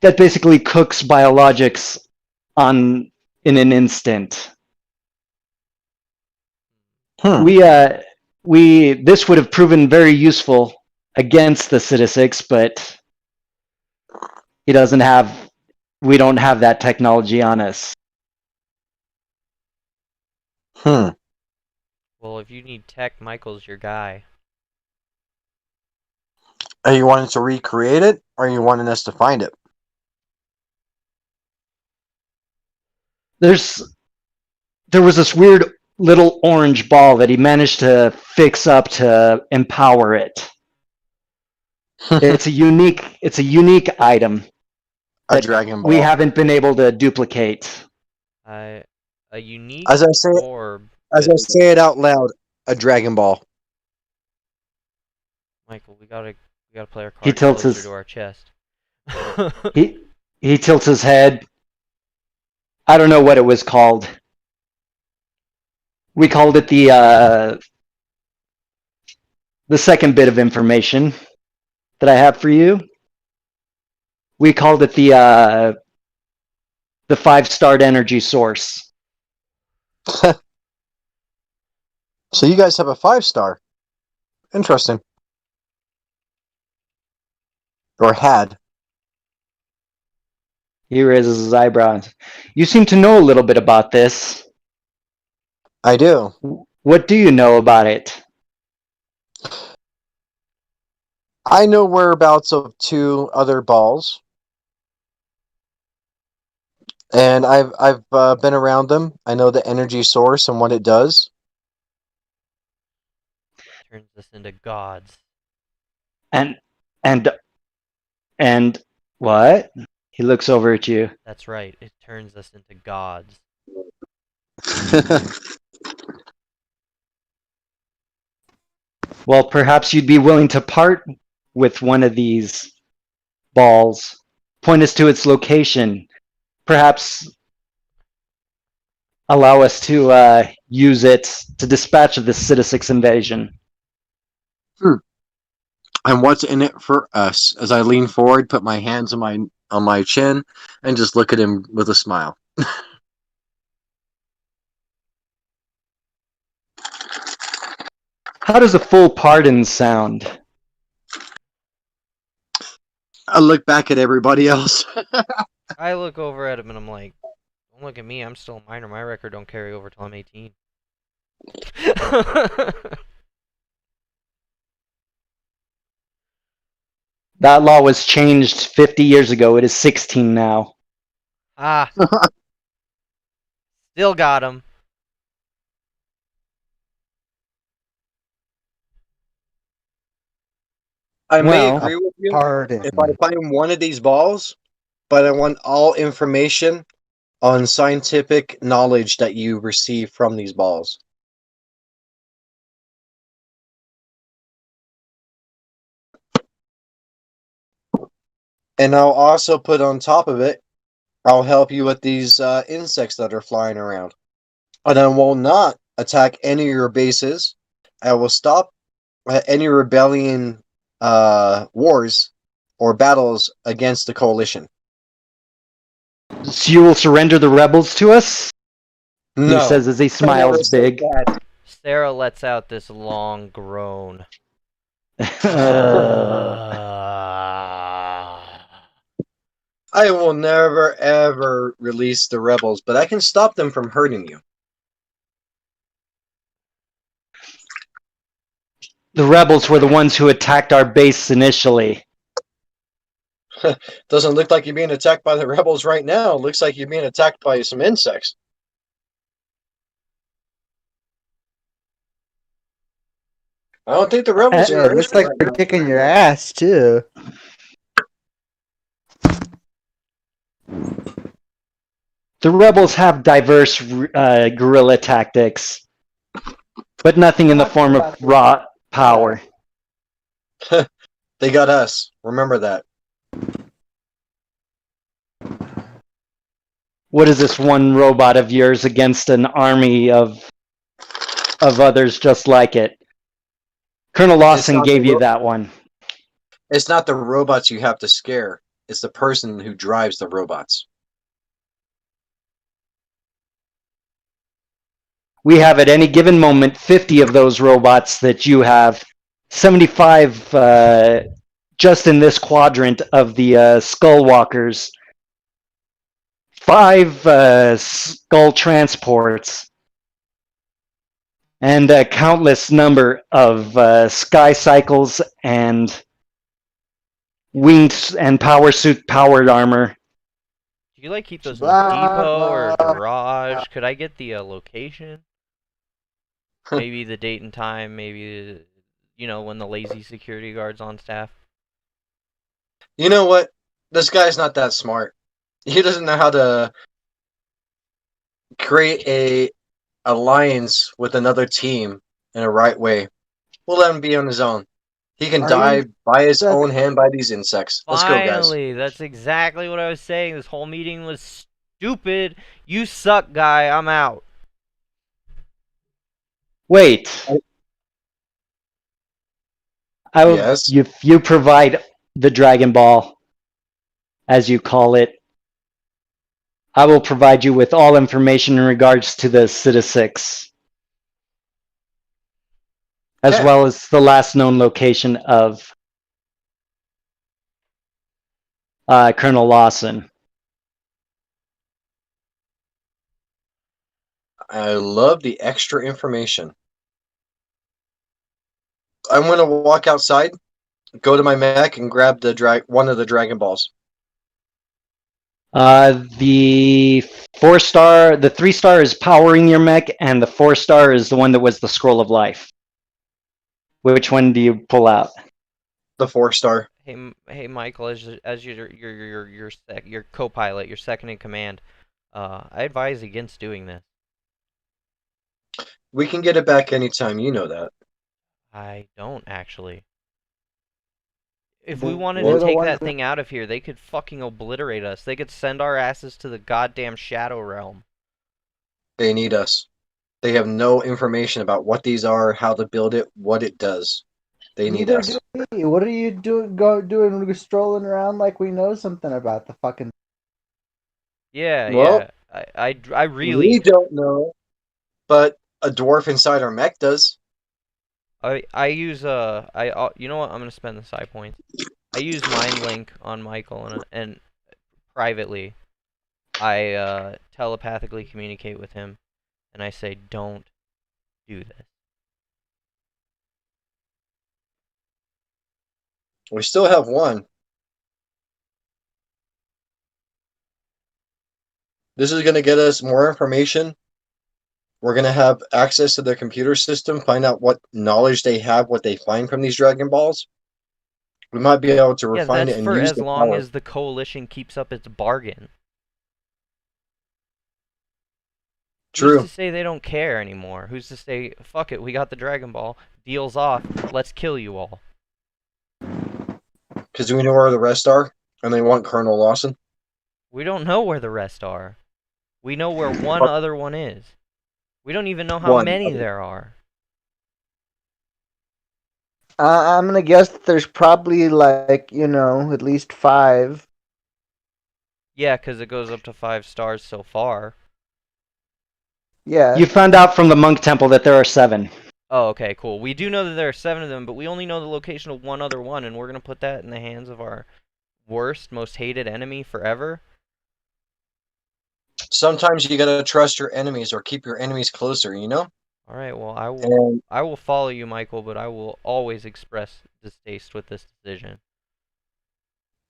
that basically cooks biologics in an instant. This would have proven very useful against the Citizix, but we don't have that technology on us. Well, if you need tech, Michael's your guy. Are you wanting to recreate it? are you wanting us to find it? There was this weird little orange ball that he managed to fix up to empower it. It's a unique item A that Dragon we Ball. haven't been able to duplicate. A unique As I say, orb. as I say it out loud, a Dragon Ball. Michael, we gotta play our He cards tilts closer his to our chest. he tilts his head. I don't know what it was called. We called it the second bit of information that I have for you. We called it the 5-starred energy source. So you guys have a 5-star. Interesting. Or had. He raises his eyebrows. You seem to know a little bit about this. I do. What do you know about it? I know whereabouts of 2 other balls, and I've been around them. I know the energy source and what it does. Turns us into gods. And and and what? He looks over at you. That's right. It turns us into gods. Well, perhaps you'd be willing to part with one of these balls. Point us to its location. Perhaps allow us to use it to dispatch of this City-6 invasion. And what's in it for us? As I lean forward, put my hands on my chin, and just look at him with a smile. How does a full pardon sound? I look back at everybody else. I look over at him and I'm like, don't look at me. I'm still a minor. My record don't carry over till I'm 18. That law was changed 50 years ago. It is 16 now. Ah. Still got him. I may Well, agree with you Pardon. if I find one of these balls, but I want all information on scientific knowledge that you receive from these balls. And I'll also put on top of it, I'll help you with these insects that are flying around. And I will not attack any of your bases. I will stop any rebellion wars or battles against the coalition. so you will surrender the rebels to us? No. He says as he smiles big. Sarah lets out this long groan. I will never ever release the rebels, but I can stop them from hurting you. The rebels were the ones who attacked our base initially. Doesn't look like you're being attacked by the rebels right now. It looks like you're being attacked by some insects. I don't think the rebels Yeah, are. it looks like they're kicking your ass too. The rebels have diverse guerrilla tactics, but nothing in the form of raw power. They got us. Remember that. What is this one robot of yours against an army of others just like it? Colonel Lawson gave you that one. It's not the robots you have to scare. It's the person who drives the robots. We have at any given moment 50 of those robots that you have, 75 just in this quadrant of the Skullwalkers, 5 skull transports, and a countless number of sky cycles and wings and power suit powered armor. Do you like keep those in a Blah, depot or a blah. garage? Could I get the location? Maybe the date and time. Maybe when the lazy security guard's on staff. You know what? This guy's not that smart. He doesn't know how to create a alliance with another team in a right way. We'll let him be on his own. He can Are die you by his stuck? own hand by these insects. Let's go, guys. Finally, that's exactly what I was saying. This whole meeting was stupid. You suck, guy. I'm out. Wait. I will. Yes. You provide the Dragon Ball, as you call it. I will provide you with all information in regards to the Citi-6, as Okay. well as the last known location of Colonel Lawson. I love the extra information. I'm gonna walk outside, go to my mech, and grab one of the Dragon Balls. The 4-star, the 3-star is powering your mech, and the 4-star is the one that was the Scroll of Life. Which one do you pull out? The 4-star. Hey, Michael, as your co-pilot, your second in command, I advise against doing this. We can get it back anytime. You know that. I don't actually. If we wanted We're to the take ones that thing out of here, they could fucking obliterate us. They could send our asses to the goddamn Shadow Realm. They need us. They have no information about what these are, how to build it, what it does. They need Neither us. do we. What are you doing strolling around like we know something about the fucking? Yeah, Well, yeah. I we really, don't know, but a dwarf inside our mech does. I use you know what? I'm gonna spend the psi points. I use Mind Link on Michael and privately, I telepathically communicate with him, and I say, don't do this. We still have one. This is going to get us more information. We're going to have access to their computer system, find out what knowledge they have, what they find from these Dragon Balls. We might be able to Yeah, refine that's it and for use as the long power. as the coalition keeps up its bargain. Who's to True. say they don't care anymore? Who's to say, fuck it, we got the Dragon Ball, deal's off, let's kill you all. Because we know where the rest are, and they want Colonel Lawson. We don't know where the rest are. We know where one other one is. We don't even know how One. many there are. I'm gonna guess that there's probably like at least 5. Yeah, because it goes up to 5 stars so far. Yeah. You found out from the monk temple that there are 7. Oh, okay, cool. We do know that there are 7 of them, but we only know the location of one other one, and we're going to put that in the hands of our worst, most hated enemy forever. Sometimes you gotta trust your enemies or keep your enemies closer, you know? All right, well, And I will follow you, Michael, but I will always express distaste with this decision.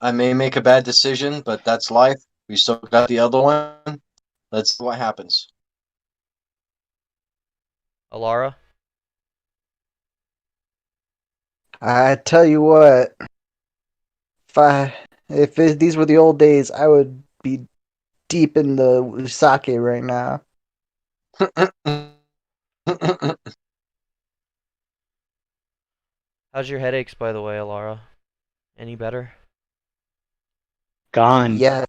I may make a bad decision, but that's life. We still got the other one. Let's see what happens. Alara? I tell you what, if these were the old days, I would be deep in the sake right now. How's your headaches, by the way, Alara? Any better? Gone. Yeah.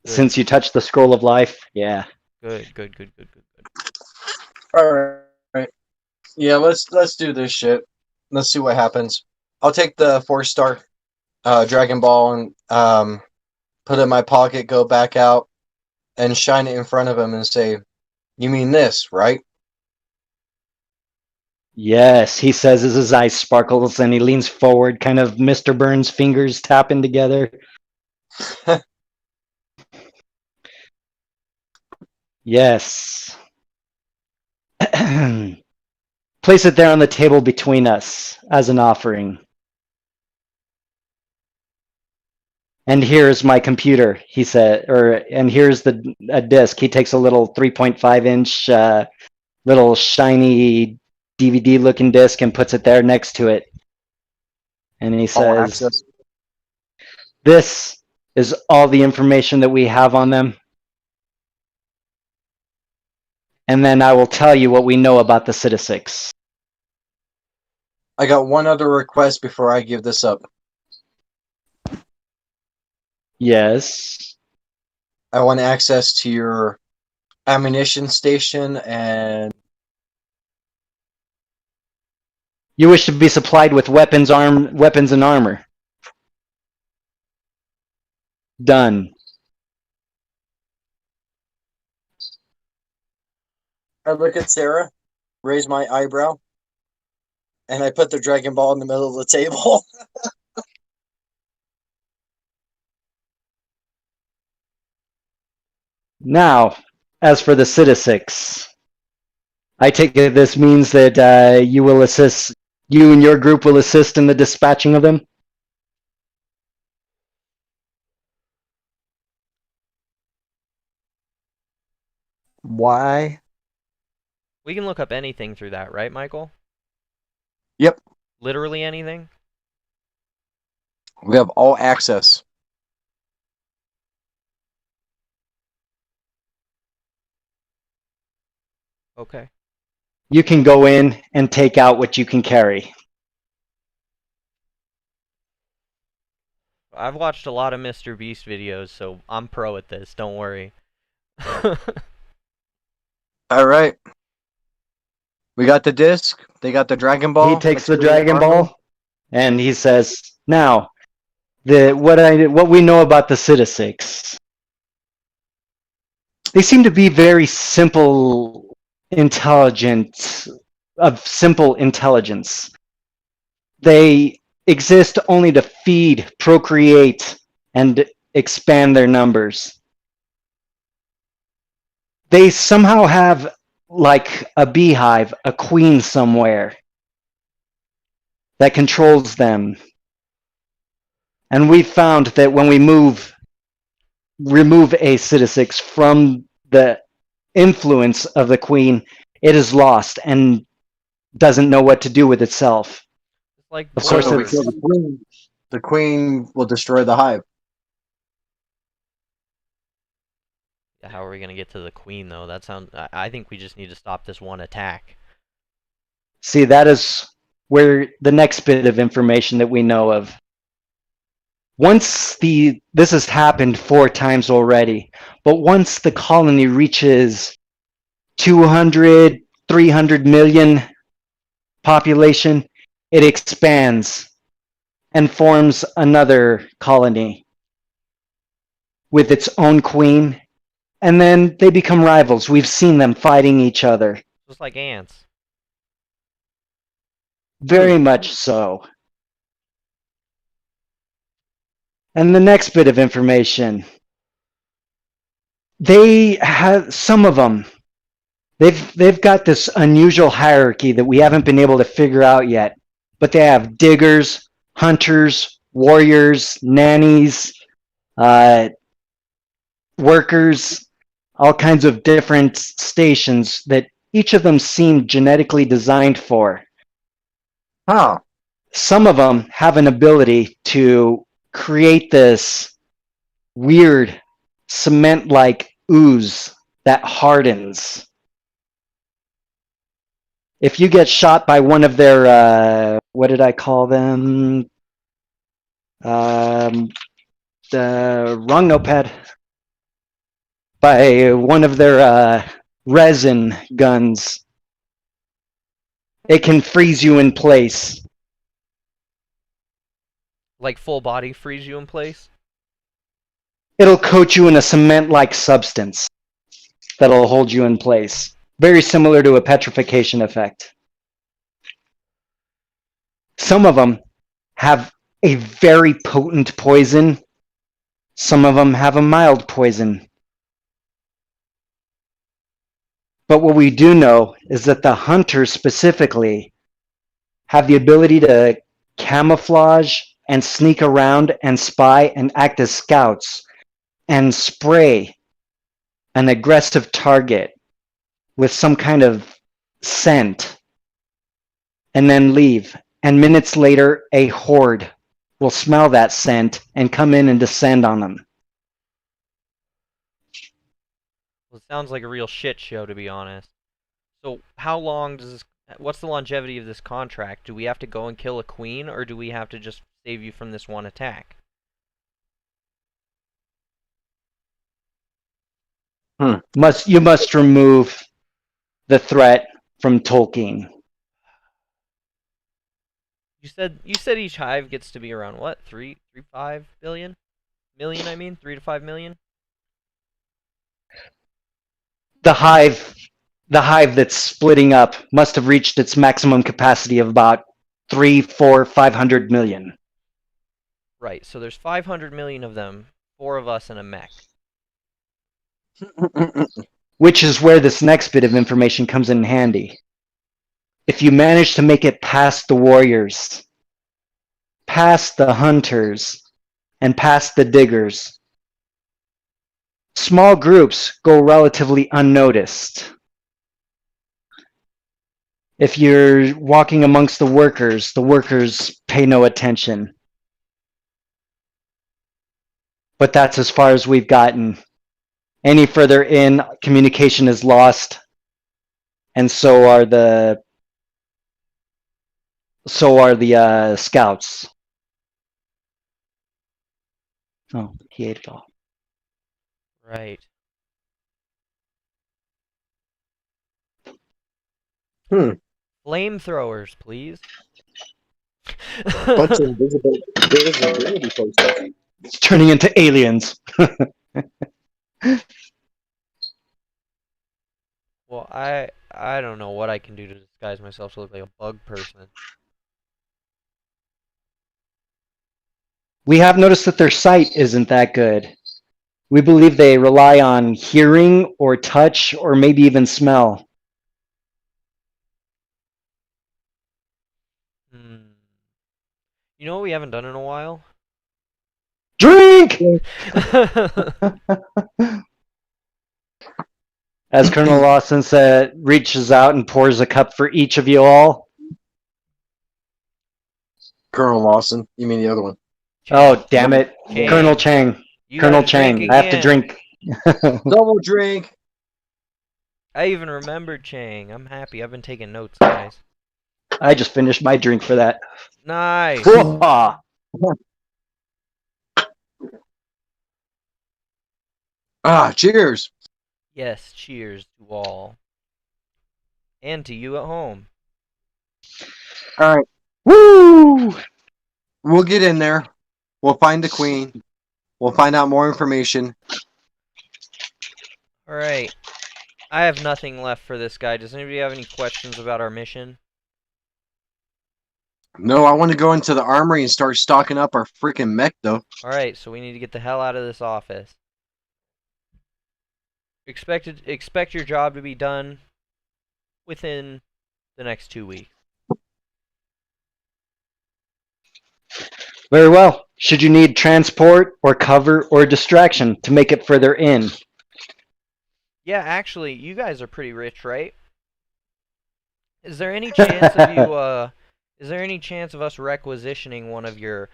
Since you touched the Scroll of Life, yeah. Good. All right. Yeah, let's do this shit. Let's see what happens. I'll take the 4-star Dragon Ball and put it in my pocket, go back out, and shine it in front of him and say, "You mean this, right?" Yes, he says as his eyes sparkles and he leans forward, kind of Mr. Burns' fingers tapping together. Yes. Place it there on the table between us as an offering. And here's my computer, he said, and here's a disc. He takes a little 3.5-inch little shiny DVD looking disc and puts it there next to it. And he All says, access. this is all the information that we have on them. And then I will tell you what we know about the Citisics. I got one other request before I give this up. Yes. I want access to your ammunition station and You wish to be supplied with weapons and armor. Done. I look at Sarah, raise my eyebrow, and I put the Dragon Ball in the middle of the table. Now, as for the Citisics, I take it this means that you and your group will assist in the dispatching of them? Why? We can look up anything through that, right, Michael? Yep. Literally anything? We have all access. Okay. You can go in and take out what you can carry. I've watched a lot of Mr. Beast videos, so I'm pro at this. Don't worry. All right. We got the disc. They got the Dragon Ball. He takes the material Dragon armor. Ball and he says, now, what we know about the Citisics. They seem to be very simple intelligence, of simple intelligence. They exist only to feed, procreate, and expand their numbers. They somehow have, like a beehive, a queen somewhere that controls them. And we found that when we remove a Citisics from the influence of the queen, it is lost and doesn't know what to do with itself. Like, Of So course, if we it's kill the queen. The queen will destroy the hive. how are we gonna get to the queen though? That sounds. I think we just need to stop this one attack. see, that is where the next bit of information that we know of. This has happened 4 times already, but once the colony reaches 200, 300 million population, it expands and forms another colony with its own queen, and then they become rivals. We've seen them fighting each other. Just like ants. Very much so. And the next bit of information. They have some of them. They've got this unusual hierarchy that we haven't been able to figure out yet. But they have diggers, hunters, warriors, nannies, workers, all kinds of different stations that each of them seem genetically designed for. Huh. Some of them have an ability to create this weird cement-like ooze that hardens. If you get shot by one of their, what did I call them? The wrong notepad. By one of their resin guns, it can freeze you in place. Like full body freeze you in place. It'll coat you in a cement-like substance that'll hold you in place. Very similar to a petrification effect. Some of them have a very potent poison. Some of them have a mild poison. But what we do know is that the hunters specifically have the ability to camouflage and sneak around and spy and act as scouts and spray an aggressive target with some kind of scent and then leave. And minutes later, a horde will smell that scent and come in and descend on them. Well, it sounds like a real shit show, to be honest. So, how long does this? What's the longevity of this contract? Do we have to go and kill a queen, or do we have to just save you from this one attack? You must remove the threat from Tolkeen. You said each hive gets to be around what? 5 billion? Million, I mean? 3 to 5 million? The hive that's splitting up must have reached its maximum capacity of about 3, 4, 500 million. Right, so there's 500 million of them, 4 of us and a mech. Which is where this next bit of information comes in handy. If you manage to make it past the warriors, past the hunters, and past the diggers, small groups go relatively unnoticed. If you're walking amongst the workers pay no attention. But that's as far as we've gotten. Any further in, communication is lost, and so are the scouts. Oh, he ate it all. Right. Flamethrowers, please. Bunch of invisibility posters. It's turning into aliens. Well, I don't know what I can do to disguise myself to look like a bug person. We have noticed that their sight isn't that good. We believe they rely on hearing or touch or maybe even smell. You know what we haven't done in a while? Drink! As Colonel Lawson reaches out and pours a cup for each of you all. Colonel Lawson. You mean the other one? Oh, damn it. Chang. Colonel Chang. You Colonel gotta Chang. drink I have to again. drink. Double drink. I even remembered Chang. I'm happy. I've been taking notes, guys. I just finished my drink for that. Nice. Hoo-ha! Cheers. Yes, cheers to all. And to you at home. All right. Woo! We'll get in there. We'll find the queen. We'll find out more information. Alright. I have nothing left for this guy. Does anybody have any questions about our mission? No, I want to go into the armory and start stocking up our freaking mech, though. Alright, so we need to get the hell out of this office. Expect your job to be done within the next 2 weeks. Very well. Should you need transport or cover or distraction to make it further in? Yeah, actually, you guys are pretty rich, right? Is there any chance of you, is there any chance of us requisitioning one of your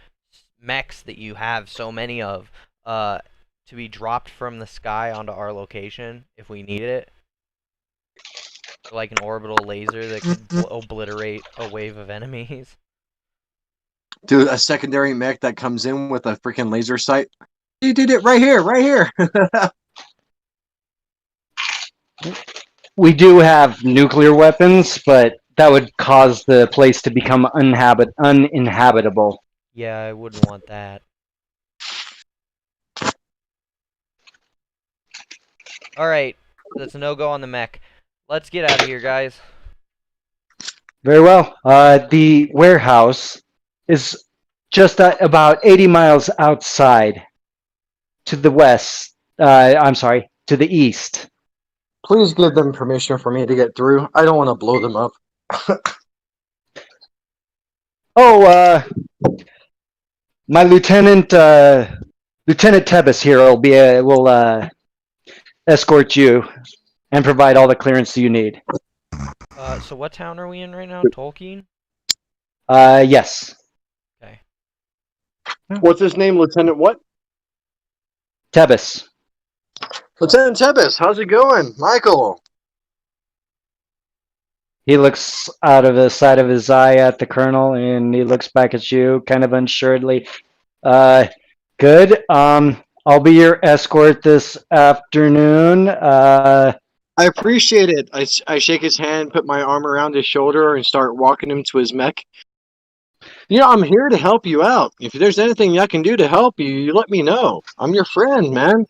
mechs that you have so many of, to be dropped from the sky onto our location if we need it? Like an orbital laser that could obliterate a wave of enemies? Dude, a secondary mech that comes in with a freaking laser sight. You did it right here, right here. We do have nuclear weapons, but that would cause the place to become uninhabitable. Yeah, I wouldn't want that. Alright, that's a no-go on the mech. Let's get out of here, guys. Very well. The warehouse is just about 80 miles outside to the west. I'm sorry, to the east. Please give them permission for me to get through. I don't want to blow them up. My lieutenant, Lieutenant Tebus here will escort you and provide all the clearance you need. So what town are we in right now? Tolkeen? Yes. Okay. What's his name, Lieutenant what? Tebus. Lieutenant Tebus, how's it going? Michael. He looks out of the side of his eye at the colonel, and he looks back at you, kind of unsuredly. Good. I'll be your escort this afternoon. I appreciate it. I shake his hand, put my arm around his shoulder, and start walking him to his mech. You know, I'm here to help you out. If there's anything I can do to help you, you let me know. I'm your friend, man.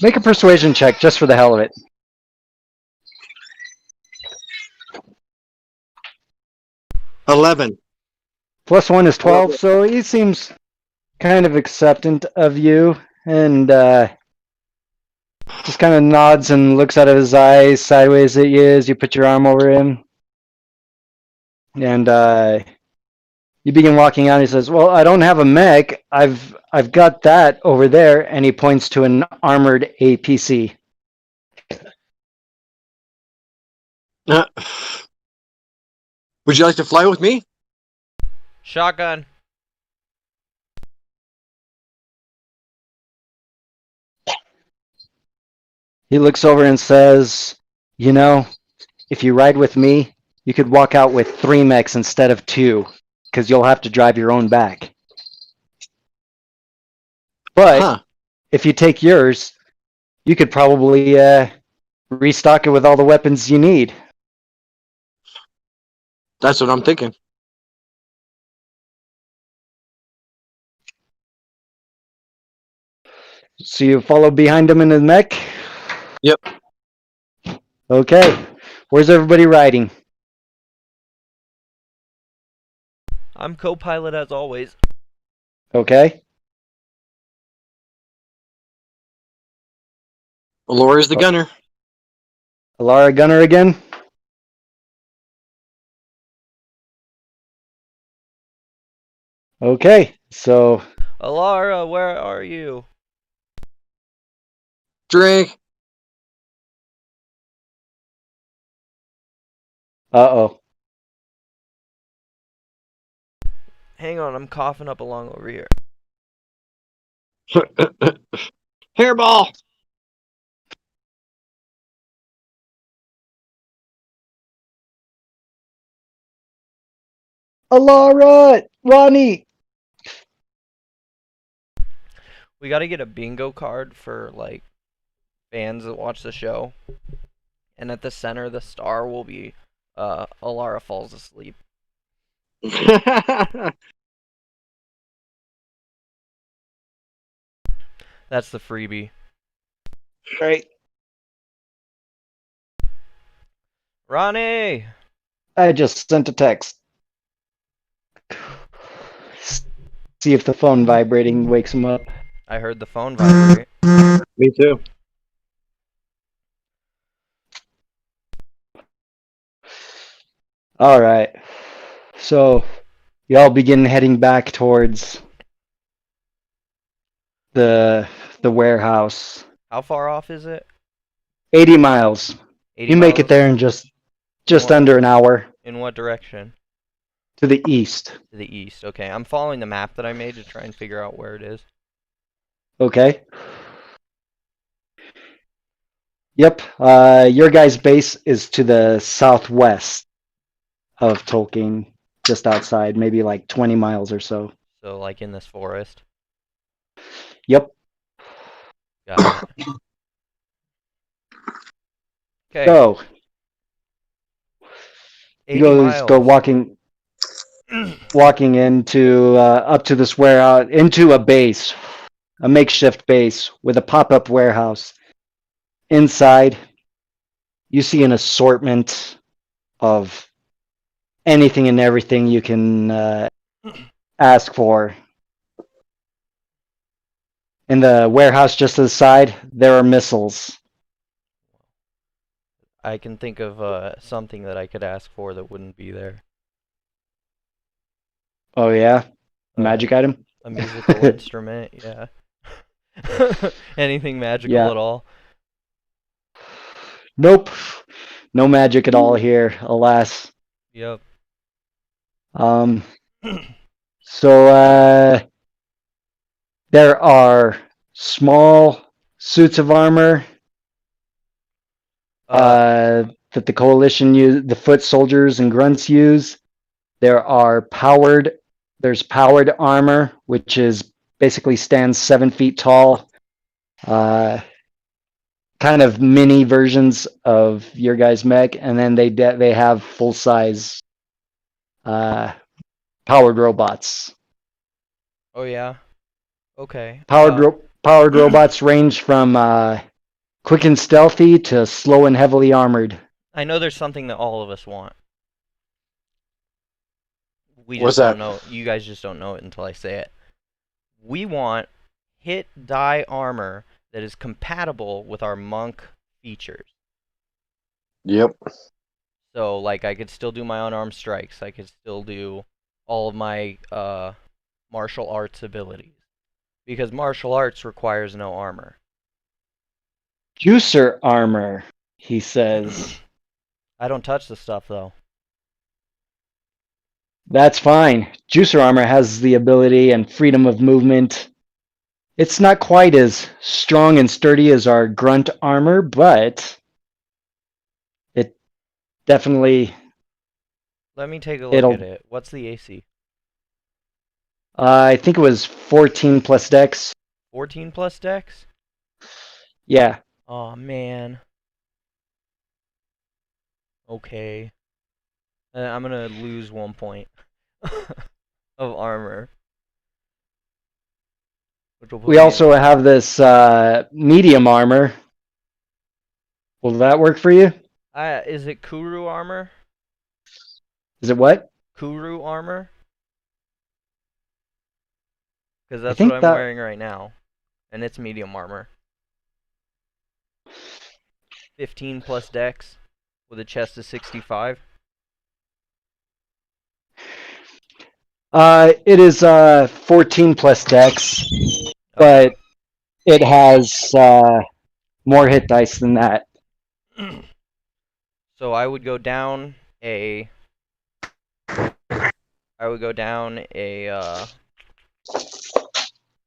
Make a persuasion check just for the hell of it. 11. +1 is 12, so he seems kind of acceptant of you, and just kind of nods and looks out of his eyes sideways at you as you put your arm over him. And you begin walking out. He says, "Well, I don't have a mech. I've got that over there," and he points to an armored APC. Would you like to fly with me? Shotgun. He looks over and says, "You know, if you ride with me, you could walk out with 3 mechs instead of 2, because you'll have to drive your own back. But if you take yours, you could probably restock it with all the weapons you need." That's what I'm thinking. So you follow behind him in his mech? Yep. Okay. Where's everybody riding? I'm co-pilot as always. Okay. Laura's the gunner. Alara gunner again? Okay. So Alara, where are you? Drink. uh-oh. Hang on, I'm coughing up a lung over here. Hairball. Alara! Ronnie! We gotta get a bingo card for, like, fans that watch the show. And at the center of the star will be, Alara falls asleep. That's the freebie. Right. Ronnie! I just sent a text. See if the phone vibrating wakes him up. I heard the phone vibrate. Me too. Alright. So y'all begin heading back towards the warehouse. How far off is it? 80 miles. 80 You make it miles? there in just what- under an hour. In what direction? To the east. To the east. Okay, I'm following the map that I made to try and figure out where it is. Okay. Yep. Your guys' base is to the southwest of Tolkeen, just outside, maybe like 20 miles or so. So, like, in this forest. Yep. Got it. Okay. So 80 you miles. go walking into up to this warehouse, into a base, a makeshift base with a pop-up warehouse. Inside, you see an assortment of anything and everything you can ask for. In the warehouse just to the side, there are missiles. I can think of something that I could ask for that wouldn't be there. Oh yeah? Magic item? A musical instrument, yeah. Anything magical Yeah. at all? Nope. No magic at all here, alas. Yep. Um, so there are small suits of armor that the coalition use, the foot soldiers and grunts use. There's powered armor, which is basically stands 7 feet tall. Kind of mini versions of your guys' mech, and then they have full size powered robots. Oh yeah. Okay. Powered robots range from quick and stealthy to slow and heavily armored. I know there's something that all of us want. We What's just don't that? know. You guys just don't know it until I say it. We want hit die armor that is compatible with our monk features. Yep. So, like, I could still do my unarmed strikes. I could still do all of my martial arts abilities. Because martial arts requires no armor. Juicer armor, he says. I don't touch the stuff, though. That's fine. Juicer armor has the ability and freedom of movement. It's not quite as strong and sturdy as our grunt armor, but it definitely. Let me take a look at it. What's the AC? I think it was 14 plus dex. 14 plus dex? Yeah. Oh man. Okay. I'm gonna lose 1 point of armor. We also have this medium armor. Will that work for you? Is it Kuru armor? Is it what? Kuru armor? Because that's think what I'm that- wearing right now. And it's medium armor. 15 plus dex with a chest of 65. It is 14 plus dex, but it has more hit dice than that. So I would go down a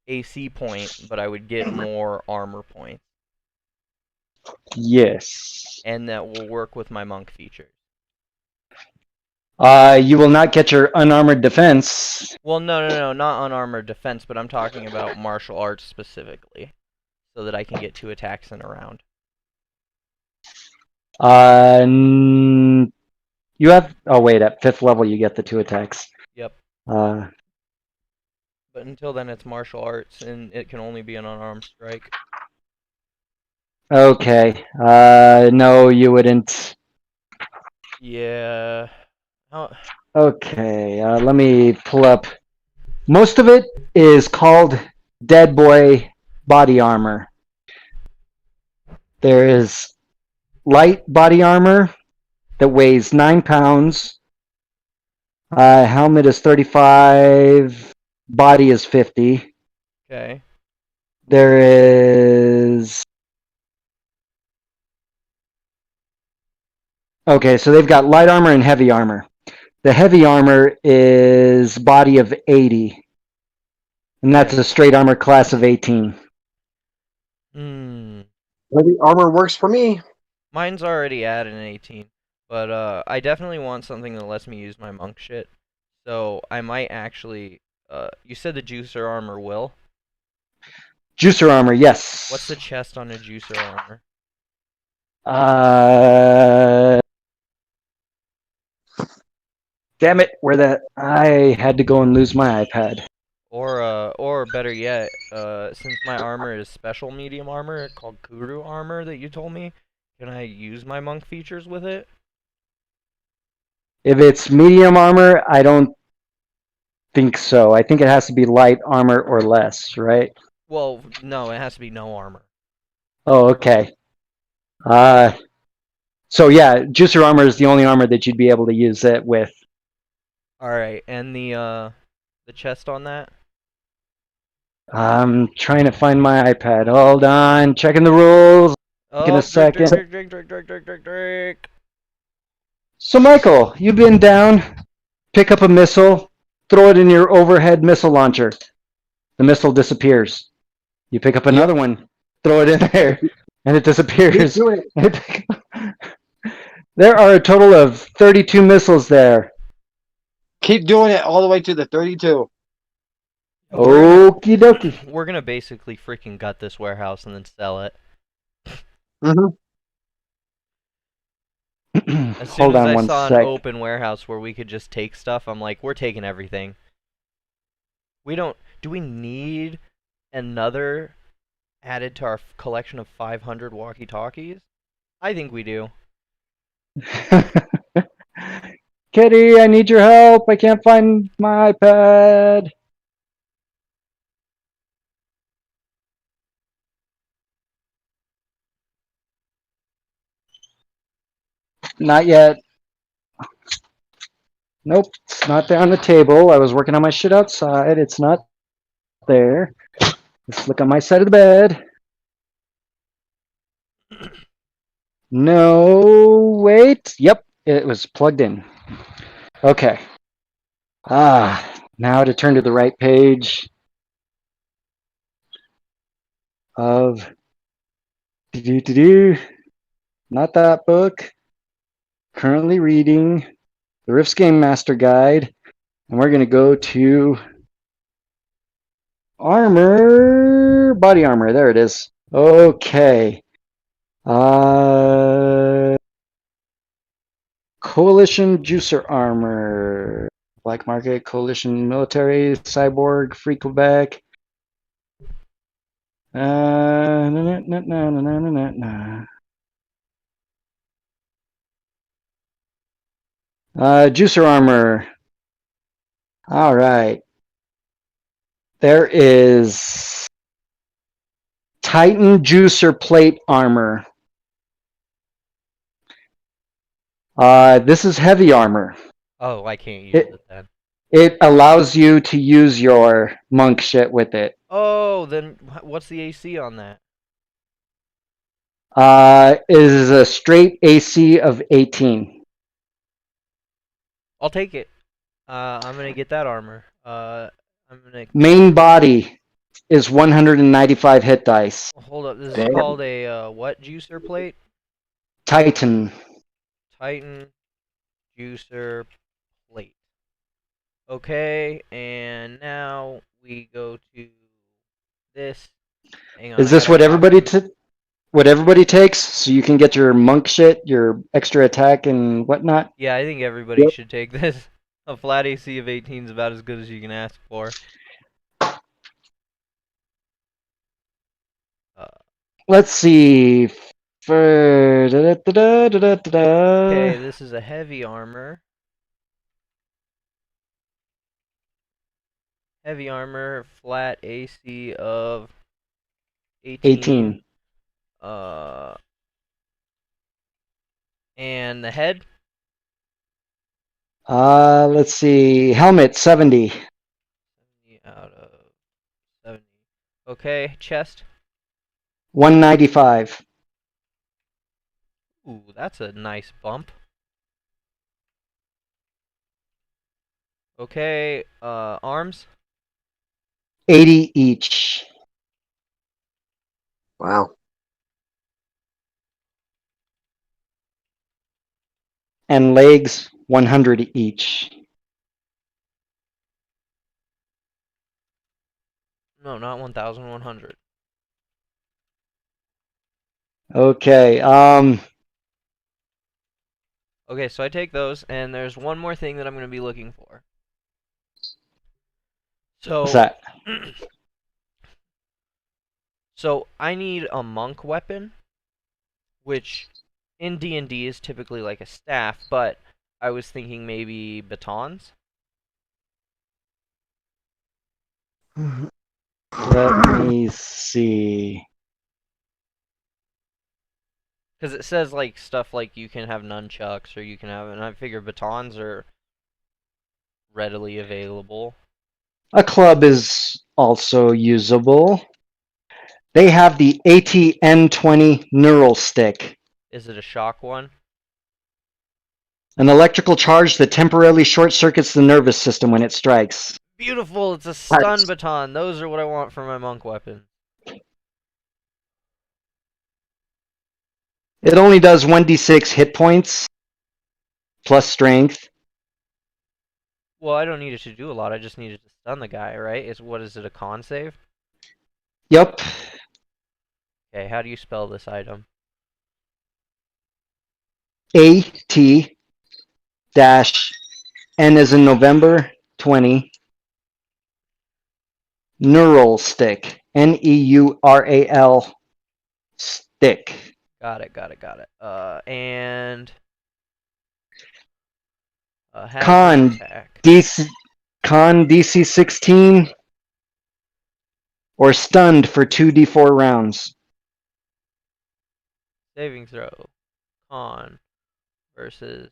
AC point, but I would get more armor points. Yes. And that will work with my monk features. You will not get your unarmored defense. Well, no, not unarmored defense, but I'm talking about martial arts specifically, so that I can get 2 attacks in a round. You have. Oh wait, at 5th level you get the 2 attacks. Yep. Uh, But until then, it's martial arts, and it can only be an unarmed strike. okay. No, you wouldn't. Yeah. Okay. Let me pull up. Most of it is called Dead Boy body armor. There is light body armor that weighs 9 pounds. Helmet is 35. Body is 50. Okay. There is. Okay, so they've got light armor and heavy armor. The heavy armor is body of 80. And that's a straight armor class of 18. Heavy armor works for me. Mine's already at an 18, but I definitely want something that lets me use my monk shit. So I might actually. You said the juicer armor will. Juicer armor, yes. What's the chest on a juicer armor? Damn it! I had to go and lose my iPad. Or better yet, since my armor is special medium armor called Kuru armor that you told me, can I use my monk features with it? If it's medium armor, I don't think so. I think it has to be light armor or less, right? Well, no, it has to be no armor. Oh, okay. So yeah, juicer armor is the only armor that you'd be able to use it with. All right, and the The chest on that? I'm trying to find my iPad. Hold on, checking the rules. Taking a Oh, drink, drink, second. drink, drink, drink, drink, drink, drink, drink. So, Michael, you've been down. Pick up a missile, throw it in your overhead missile launcher. The missile disappears. You pick up another one, throw it in there, and it disappears. There are a total of 32 missiles there. Keep doing it all the way to the 32. Okie dokie. We're gonna basically freaking gut this warehouse and then sell it. Mm-hmm. As soon Hold as on I one saw an sec. open warehouse where we could just take stuff, I'm like, we're taking everything. We don't. Do we need another added to our collection of 500 walkie-talkies? I think we do. Kitty, I need your help. I can't find my iPad. Not yet. Nope, it's not there on the table. I was working on my shit outside. It's not there. Let's look on my side of the bed. No, wait. Yep, it was plugged in. Okay. Now to turn to the right page of not that book. Currently reading the Rift's Game Master Guide, and we're going to go to armor, body armor. There it is. Okay. Coalition Juicer Armor. Black Market, Coalition Military, Cyborg, Free Quebec. Juicer Armor. All right. There is Titan Juicer Plate Armor. This is heavy armor. Oh, I can't use it then. It allows you to use your monk shit with it. Oh, then what's the AC on that? It is a straight AC of 18. I'll take it. I'm gonna get that armor. I'm gonna. Main body is 195 hit dice. Hold up. This is Damn. called a what juicer plate? Titan. Titan juicer plate. Okay, and now we go to this. Hang on, Is I this gotta what everybody takes, so you can get your monk shit, your extra attack and whatnot? Yeah, I think everybody should take this. A flat AC of 18 is about as good as you can ask for. Let's see. Okay, this is a heavy armor. Heavy armor, flat AC of 18. And the head? Let's see. Helmet 70. 70 out of 70. Okay, chest. 195. Ooh, that's a nice bump. Okay, arms. 80 each. Wow. And legs 100 each. No, not 1,100. Okay. Okay, so I take those, and there's one more thing that I'm going to be looking for. So, What's that? So I need a monk weapon, which in D&D is typically like a staff, but I was thinking maybe batons. Let me see. Because it says like stuff like you can have nunchucks or you can have, and I figure batons are readily available. A club is also usable. They have the ATN20 neural stick, Is it a shock one? an electrical charge that temporarily short circuits the nervous system when it strikes. Beautiful, it's a stun baton. Those are what I want for my monk weapon. It only does 1d6 hit points plus strength. Well, I don't need it to do a lot. I just need it to stun the guy, right? What is it, a con save? Yep. Okay, how do you spell this item? AT dash N as in November 20 neural stick. NEURAL stick. Got it. And hazard Con attack. DC 16 or stunned for 2d4 rounds. Saving throw. Con versus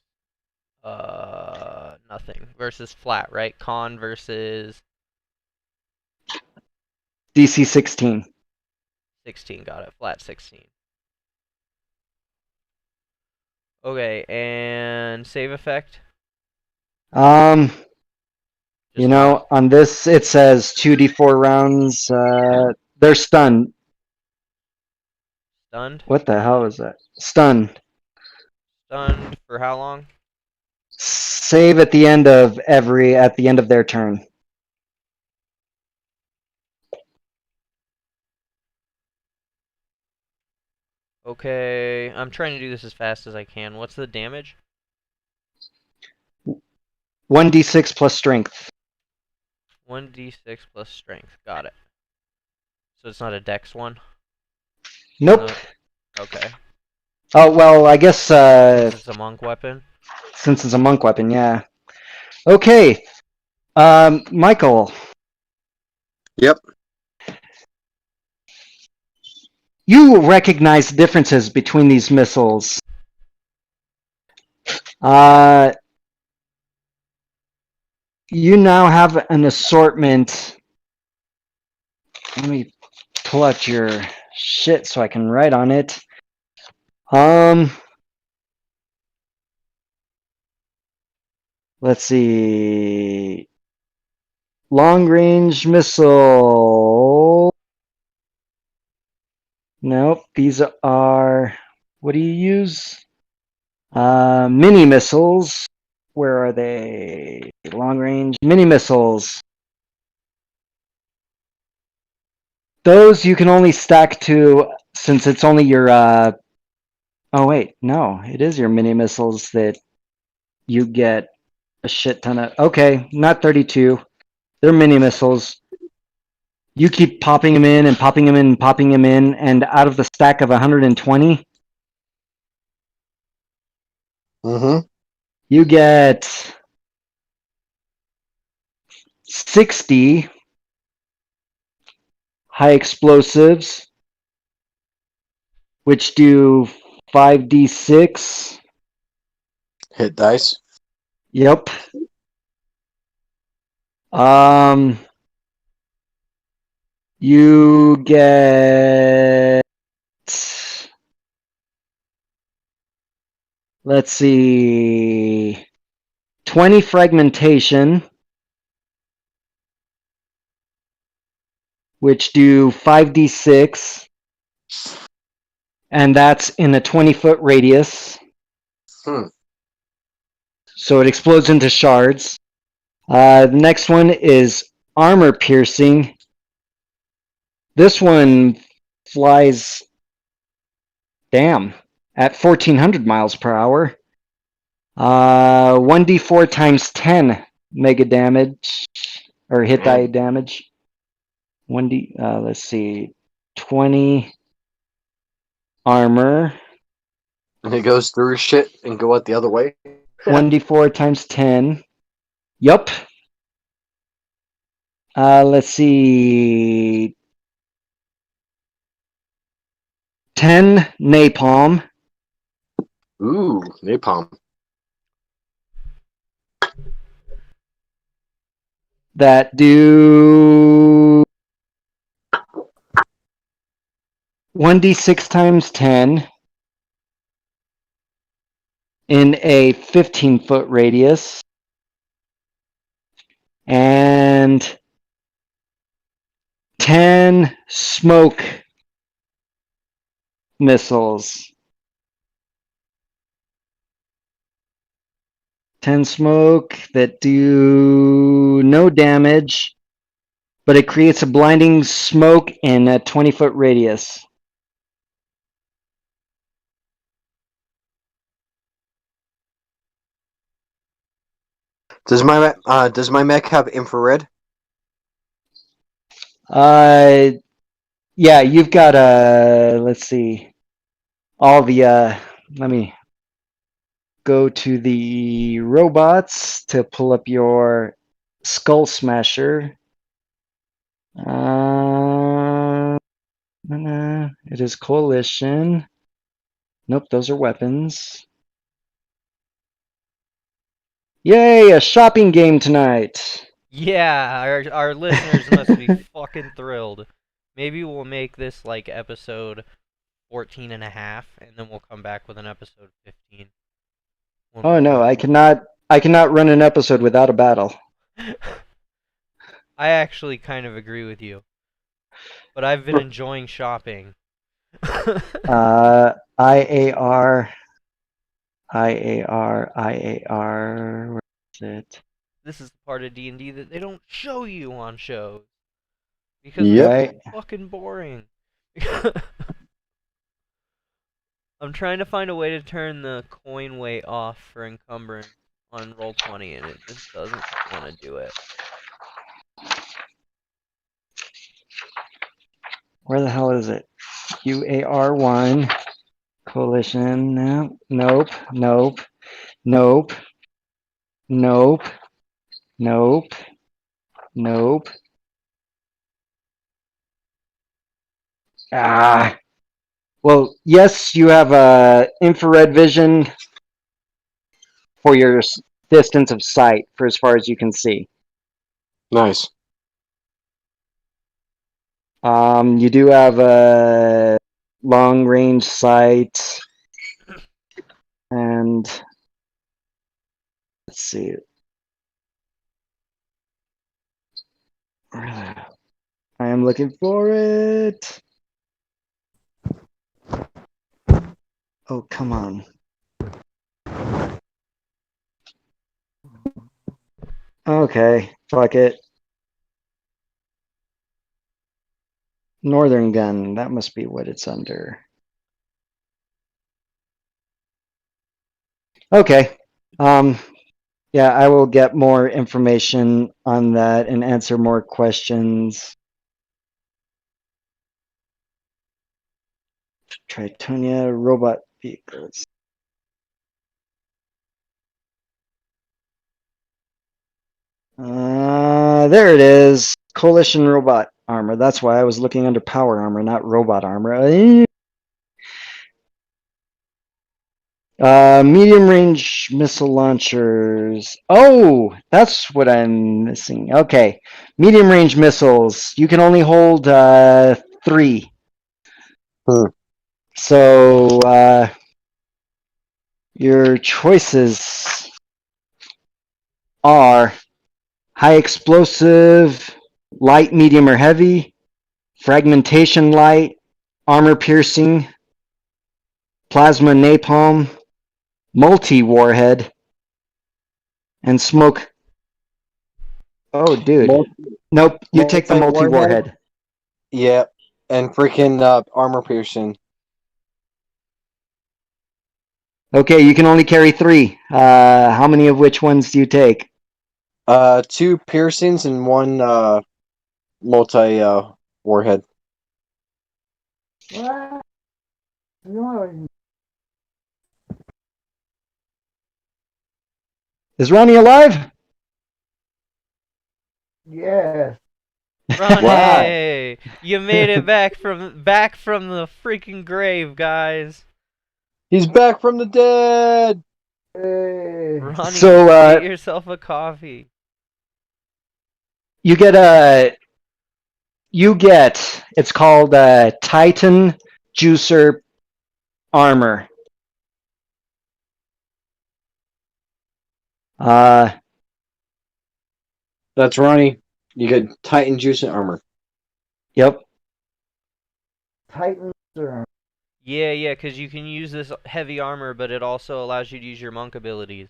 nothing. Versus flat, right? Con versus DC 16. 16. Got it. Flat 16. Okay, and save effect? You Just know, on this it says 2d4 rounds. They're stunned. stunned? What the hell is that? Stunned. Stunned for how long? Save at the end of their turn. Okay, I'm trying to do this as fast as I can. What's the damage? 1d6 plus strength. 1d6 plus strength. Got it. So it's not a dex one? Nope. Okay. Oh well, I guess Since it's a monk weapon. since it's a monk weapon, yeah. Okay. Michael. Yep. You recognize differences between these missiles. You now have an assortment. Let me pull out your shit so I can write on it. Let's see. Long range missile. Nope, these are. What do you use? Mini missiles. Where are they? Long range mini missiles. Those you can only stack to, since it's only your. Oh wait, no, it is your mini missiles that you get a shit ton of. Okay, not 32. They're mini missiles. You keep popping them in and popping them in and popping them in, and out of the stack of 120, you get 60 high explosives, which do 5d6. Hit dice. Yep. You get, let's see, 20 fragmentation, which do 5d6, and that's in a 20-foot radius. So it explodes into shards. The next one is armor piercing. This one flies, at 1,400 miles per hour. 1d4 times 10 mega damage, or hit die damage. 1d, let's see, 20 armor. And it goes through shit and go out the other way. 1d4 times 10. Yup. Let's see. 10 napalm. Ooh, napalm. that do 1d6 times 10 in a 15-foot radius, and 10 smoke missiles. 10 smoke that do no damage, but it creates a blinding smoke in a 20-foot radius. Does my mech have infrared? Yeah, you've got let's see, all the let me go to the robots to pull up your Skull Smasher. It is Coalition. Nope, those are weapons. Yay, a shopping game tonight. Yeah, our listeners must be fucking thrilled. Maybe we'll make this like episode 14 and a half, and then we'll come back with an episode 15. Oh no, I cannot run an episode without a battle. I actually kind of agree with you. But I've been enjoying shopping. IAR. Where is it? This is the part of D&D that they don't show you on shows. Because Yep. it's Right. fucking boring. I'm trying to find a way to turn the coin weight off for encumbering on Roll20, and it just doesn't want to do it. Where the hell is it? UAR1. Coalition. No. Nope. Nope. Nope. Nope. Nope. Nope. Ah. Well, yes, you have infrared vision for your distance of sight for as far as you can see. Nice. You do have a long range sight, and let's see. I am looking for it. Oh, come on. Okay, fuck it. Northern gun, that must be what it's under. Okay. Yeah, I will get more information on that and answer more questions. Tritonia robot vehicles. There it is. Coalition robot armor. That's why I was looking under power armor, not robot armor. Medium range missile launchers. Oh, that's what I'm missing. Okay. Medium range missiles. You can only hold 3. So your choices are high explosive, light, medium, or heavy, fragmentation light, armor piercing, plasma napalm, multi-warhead, and smoke. Oh, dude. Nope, you take the multi-warhead. Yeah, and freaking armor piercing. Okay, you can only carry 3. How many of which ones do you take? 2 piercings and 1 multi warhead. Is Ronnie alive? Yes. Ronnie! You made it back from the freaking grave, guys. He's back from the dead. Hey. Ronnie, So, get yourself a coffee. You get it's called Titan Juicer Armor. That's Ronnie. You get Titan juice and armor. Yep. Titans are Yeah, because you can use this heavy armor, but it also allows you to use your monk abilities.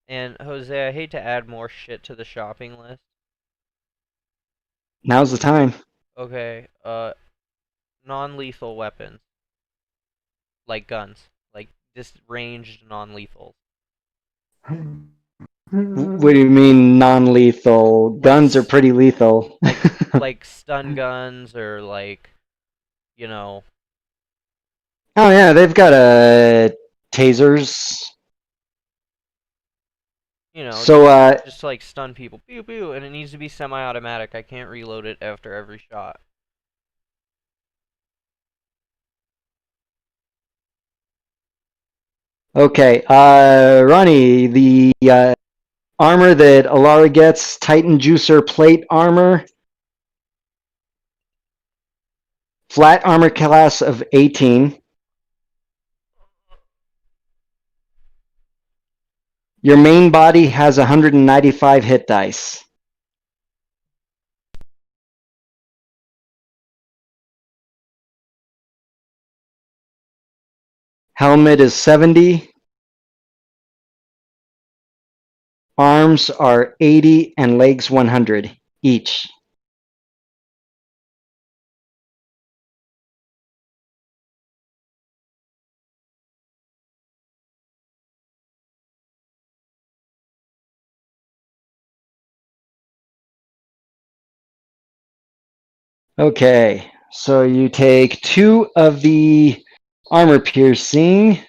And Jose, I hate to add more shit to the shopping list. Now's the time. Okay, non-lethal weapons. Like guns. Like, just ranged non-lethals. What do you mean non-lethal? Guns are pretty lethal. Like stun guns or like, you know... Oh yeah, they've got tasers. You know, So just to, like, stun people. Pew pew, and it needs to be semi-automatic. I can't reload it after every shot. okay, Ronnie, the armor that Alara gets, Titan Juicer Plate Armor, flat armor class of 18. Your main body has 195 hit dice. Helmet is 70. Arms are 80 and legs 100 each. Okay, so you take 2 of the armor piercing.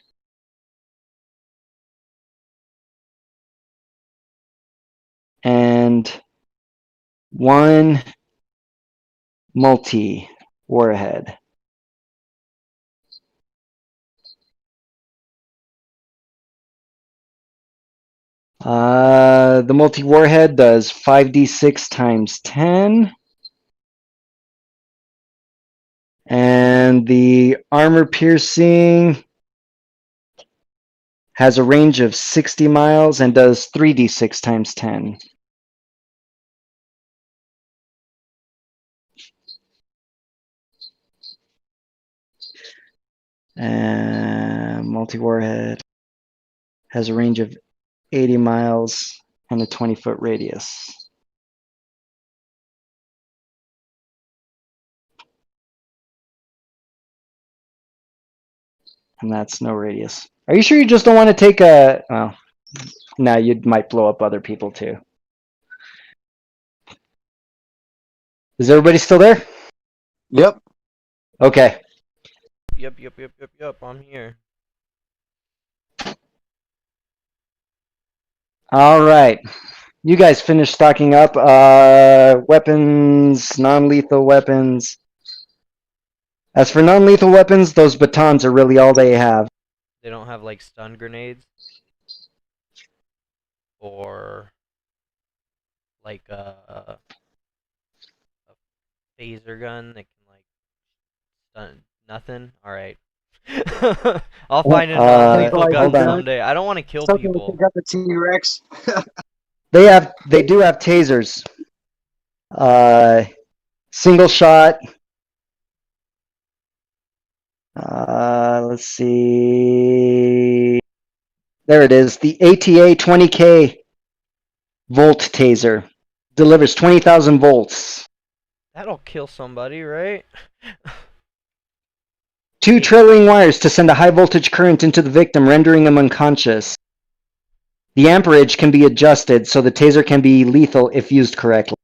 And 1 multi warhead. The multi warhead does 5d6 times 10. And the armor piercing has a range of 60 miles and does 3d6 times 10. And multi warhead has a range of 80 miles and a 20-foot radius. And that's no radius. Are you sure you just don't want to take a... Well, no, you might blow up other people too. Is everybody still there? Yep. Okay. Yep, I'm here. All right. You guys finished stocking up. Weapons, non-lethal weapons. As for non-lethal weapons, those batons are really all they have. They don't have, like, stun grenades? Or, like, a phaser gun that can, like, stun... Nothing? Alright. I'll find a non-lethal gun hold on. someday. I don't want to kill people. Got the T-Rex. They do have tasers. Single shot. Let's see. There it is. The ATA 20K volt taser delivers 20,000 volts. That'll kill somebody, right? 2 trailing wires to send a high voltage current into the victim, rendering them unconscious. The amperage can be adjusted so the taser can be lethal if used correctly.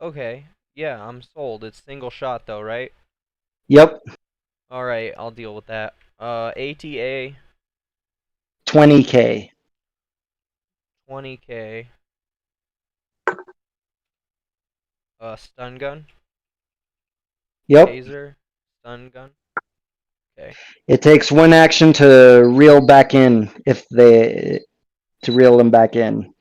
Okay. Yeah, I'm sold. It's single shot, though, right? Yep. Alright, I'll deal with that. ATA 20K. 20K. Stun gun. Yep. Taser. Stun gun. Okay. It takes one action to reel back in to reel them back in.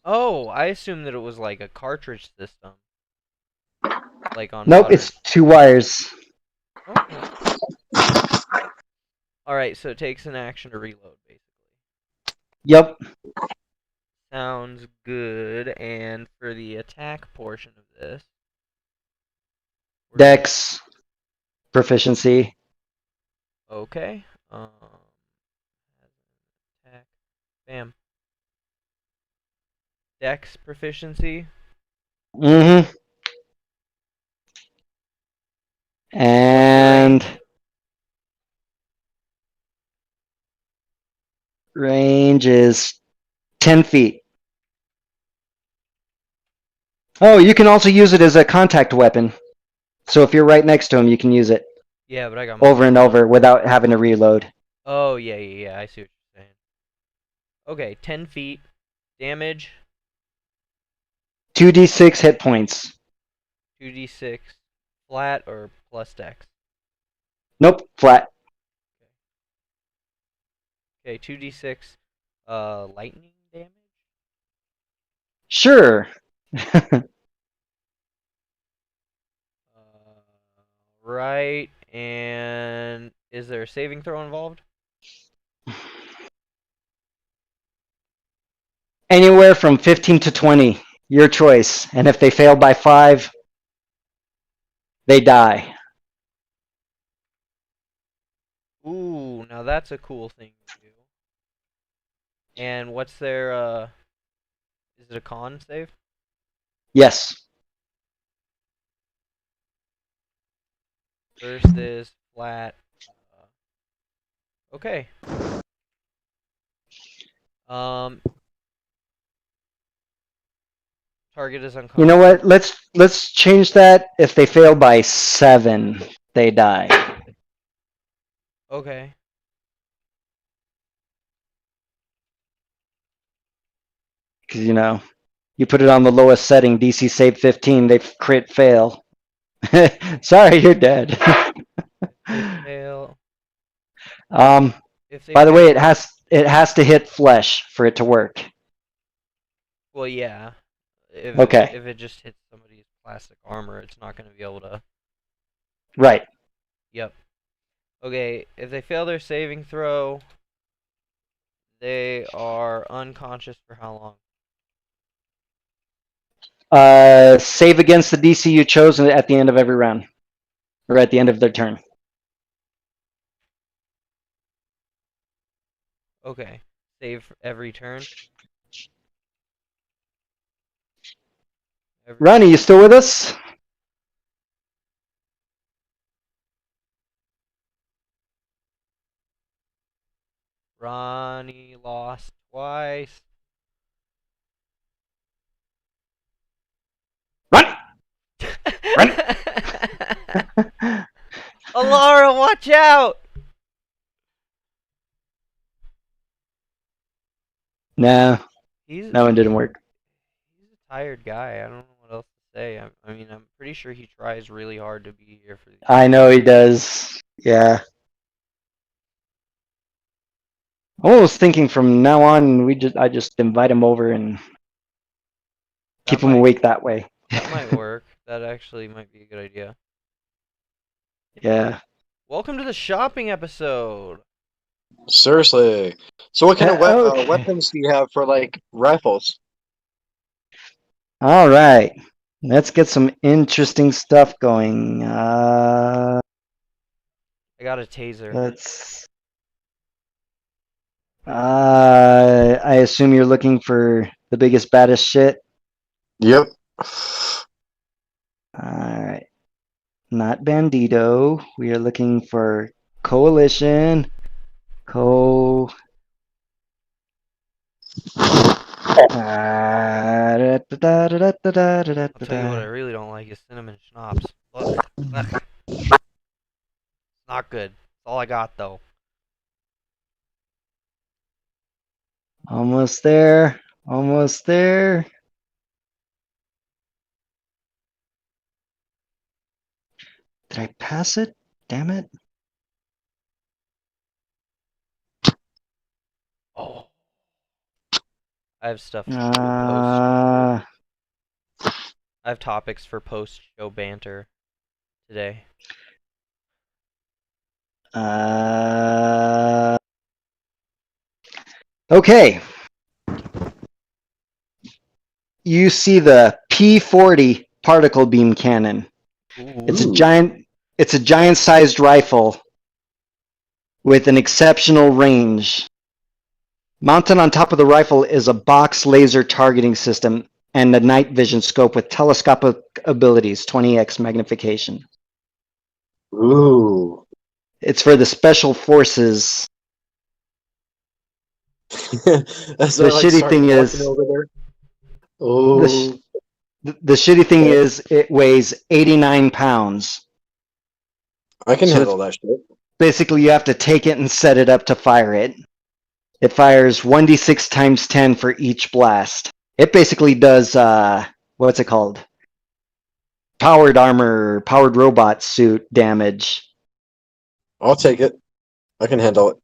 Oh, I assumed that it was like a cartridge system, like on Nope, modern. it's 2 wires. Okay. All right, so it takes an action to reload, basically. Yep. Sounds good. And for the attack portion of this, we're looking. Dex proficiency. Okay. Attack. Bam. Dex proficiency. Mm-hmm. And what's the And range? range is 10 feet. Oh, you can also use it as a contact weapon. So if you're right next to him, you can use it Yeah, but I got over more and than one. over without having to reload. Oh, yeah. I see what you're saying. Okay, 10 feet. Damage, 2d6 hit points. 2d6. Flat or plus dex? Nope, flat. Okay, 2d6. Lightning damage? Sure. Right. And is there a saving throw involved? Anywhere from 15 to 20. Your choice. And if they fail by 5, they die. Ooh, now that's a cool thing to do. And what's their, is it a con save? Yes. First is flat. Okay. Um, target is unconscious. You know what? Let's change that. If they fail by 7, they die. Okay. Because you put it on the lowest setting, DC save 15, they crit fail. Sorry, you're dead. They fail. um, If they by the way, fail, it has to hit flesh for it to work. well, yeah. Okay, If it just hits somebody's plastic armor, it's not going to be able to. right. Yep. Okay, if they fail their saving throw, they are unconscious for how long? Save against the DC you chose at the end of every round, or at the end of their turn. Okay. Save every turn. Every Ronnie, you still with us? Ronnie lost twice. Run! Run! Alara, watch out! No, He's that one didn't work. he's a tired guy. I don't know what else to say. I mean, I'm pretty sure he tries really hard to be here for these. I know he does. Yeah. I was thinking from now on, I just invite him over and That keep him might awake that way. that might work. That actually might be a good idea. Yeah. Welcome to the shopping episode. Seriously. So what kind of Okay. weapons do you have for like rifles? All right. Let's get some interesting stuff going. I got a taser. Let's. I assume you're looking for the biggest, baddest shit. Yep. All right. Not Bandito. We are looking for Coalition. I'll I'll tell you what I really don't like is cinnamon schnapps. Ugh. Ugh. Not good. That's all I got though. Almost there. Almost there. Did I pass it? Damn it. Oh. I have stuff to post. I have topics for post-show banter today. Okay. You see the P40 particle beam cannon. Ooh. It's a giant-sized rifle with an exceptional range. Mounted on top of the rifle is a box laser targeting system and a night vision scope with telescopic abilities, 20x magnification. Ooh. It's for the special forces. That's The not like shitty Sergeant thing walking is, over there. the, sh- Oh. the shitty thing is, it weighs 89 pounds. I can So it's handle that shit. basically you have to take it and set it up to fire it. It fires 1d6 times 10 for each blast. It basically does, what's it called? Powered armor, powered robot suit damage. I'll take it. I can handle it.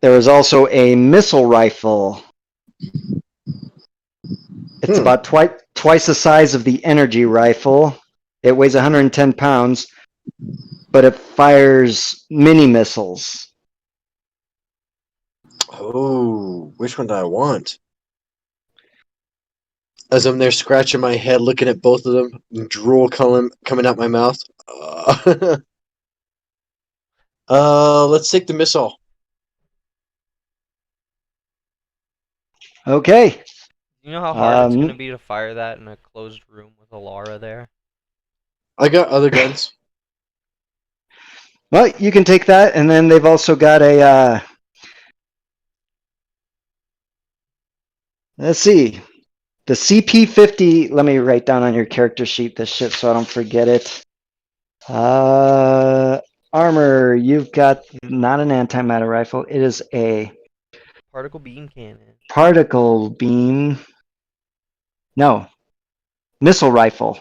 There is also a missile rifle. It's about twice the size of the energy rifle. It weighs 110 pounds, but it fires mini missiles. Oh, which one do I want? As I'm there scratching my head, looking at both of them, drool coming out my mouth. Let's take the missile. Okay. You know how hard it's gonna be to fire that in a closed room with Alara there? I got other guns. Well, you can take that, and then they've also got a, let's see, the CP50, let me write down on your character sheet this shit so I don't forget it. Armor, you've got not an antimatter rifle, it is a Particle beam cannon. particle beam. No, missile rifle.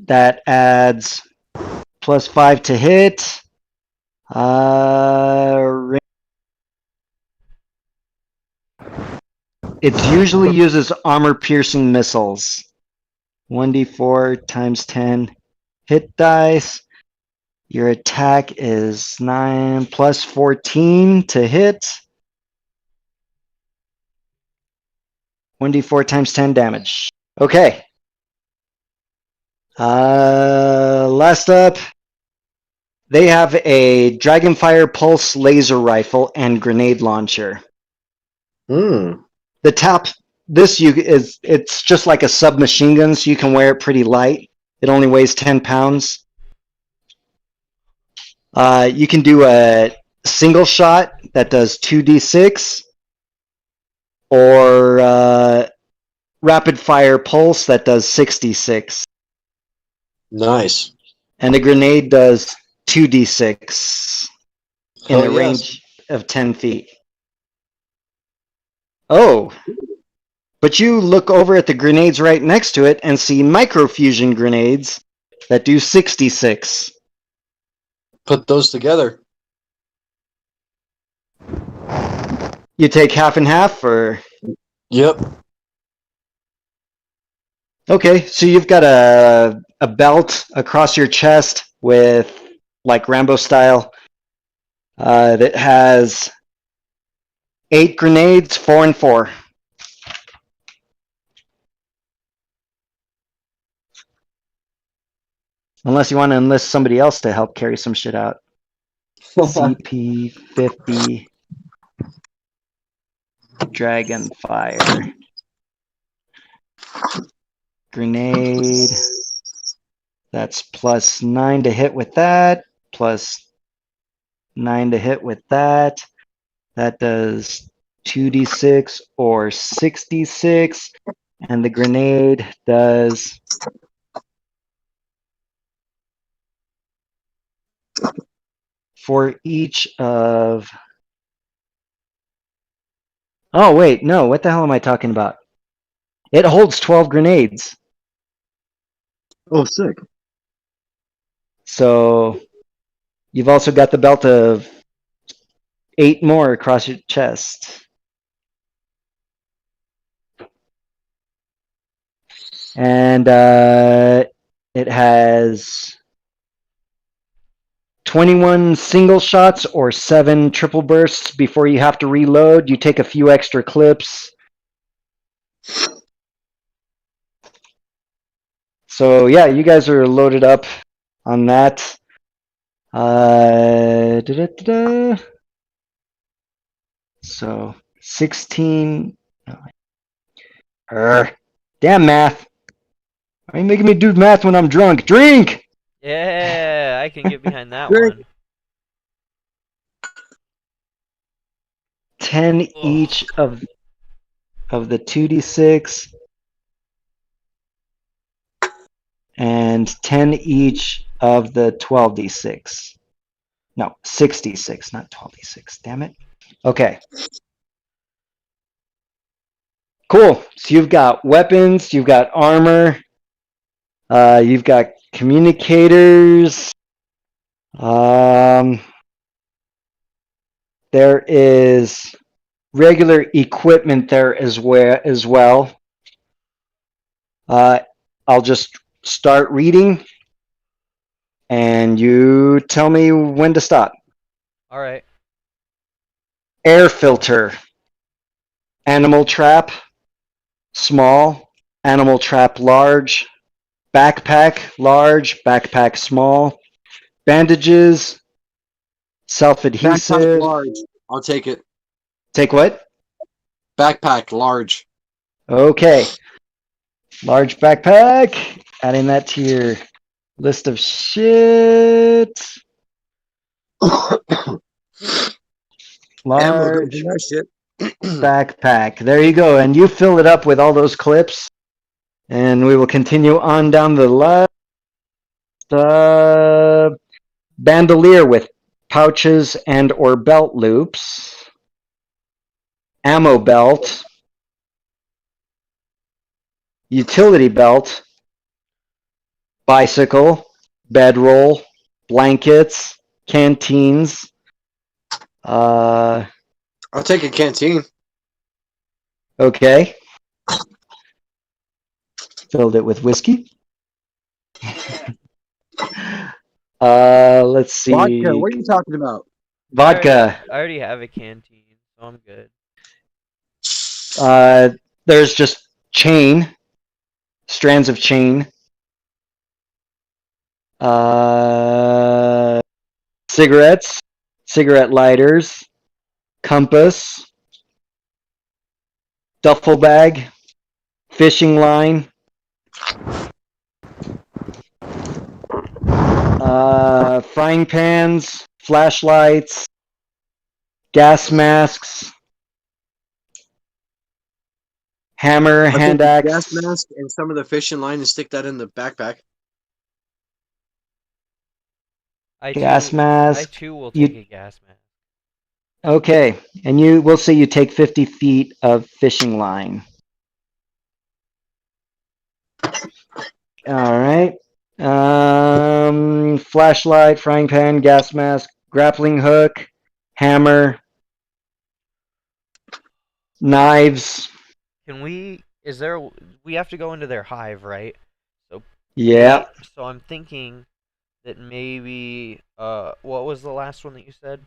That adds +5 to hit. It usually uses armor-piercing missiles. 1d4 times 10 hit dice. Your attack is 9 plus 14 to hit. 1d4 times 10 damage. Okay. Last up, they have a Dragonfire Pulse laser rifle and grenade launcher. The top, it's just like a submachine gun, so you can wear it pretty light. It only weighs 10 pounds. You can do a single shot that does 2d6, or rapid fire pulse that does 66. Nice. And the grenade does 2d6 in Hell a yes. range of 10 feet. Oh, but you look over at the grenades right next to it and see microfusion grenades that do 66. Put those together. You take half and half, or? Yep. Okay, so you've got a belt across your chest with, like Rambo style, that has 8 grenades, 4 and 4. Unless you want to enlist somebody else to help carry some shit out. CP50 Dragonfire. Grenade. That's +9 to hit with that. +9 to hit with that. That does 2d6 or 66. And the grenade does for each of Oh, wait, no, what the hell am I talking about? It holds 12 grenades. Oh, sick. So you've also got the belt of 8 more across your chest. And it has 21 single shots or 7 triple bursts before you have to reload. You take a few extra clips. So yeah, you guys are loaded up on that. Da-da-da-da. So 16. Damn math. Why are you making me do math when I'm drunk? Drink! Yeah, I can get behind that Drink. one. 10 each of the 2d6 and 10 each of the 12d6. No, 6d6, not 12d6. Damn it. Okay. Cool. So you've got weapons, you've got armor, you've got communicators. There is regular equipment there as well. I'll just start reading, and you tell me when to stop. All right. Air filter, animal trap, small, animal trap large, backpack small, bandages, Backpack self-adhesive. large. I'll take it. Take what? Backpack large. Okay. Large backpack. Adding that to your list of shit. Ammo goes in Large that shit. backpack. There you go. And you fill it up with all those clips. And we will continue on down the left. Bandolier with pouches and or belt loops. Ammo belt. Utility belt. Bicycle. Bedroll. Blankets. Canteens. I'll take a canteen. Okay. Filled it with whiskey. Let's see. Vodka. What are you talking about? Vodka. I already have a canteen, so I'm good. There's just chain. Strands of chain. Cigarettes. Cigarette lighters. Compass. Duffel bag. Fishing line. Frying pans. Flashlights. Gas masks. Hammer, I'll take hand the gas axe. mask and some of the fishing line and stick that in the backpack. Gas I mask. too will You take a gas mask. okay? And we'll say you take 50 feet of fishing line. All right. Flashlight, frying pan, gas mask, grappling hook, hammer, knives. Can we? Is there? We have to go into their hive, right? So Yeah. So I'm thinking that maybe. What was the last one that you said?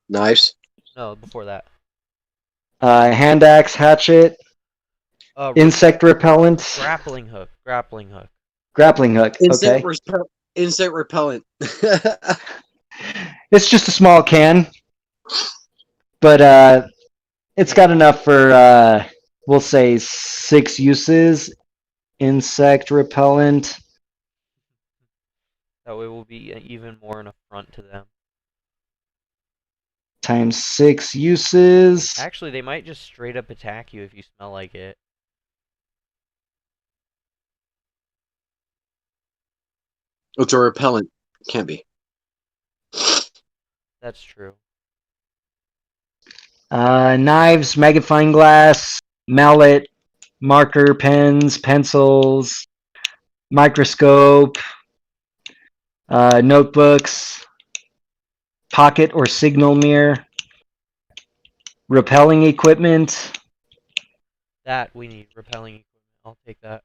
Knives. No, before that. Hand axe, hatchet, insect repellent, Grappling hook. Grappling hook. grappling hook. Insect Okay. insect repellent. It's just a small can, but it's got enough for we'll say 6 uses. Insect repellent. That way we'll be even more an affront to them. Times 6 uses. Actually, they might just straight up attack you if you smell like it. It's a repellent. Can't be. That's true. Knives, magnifying glass, mallet, marker, pens, pencils, microscope, notebooks, pocket or signal mirror, rappelling equipment. That we need repelling equipment. I'll take that.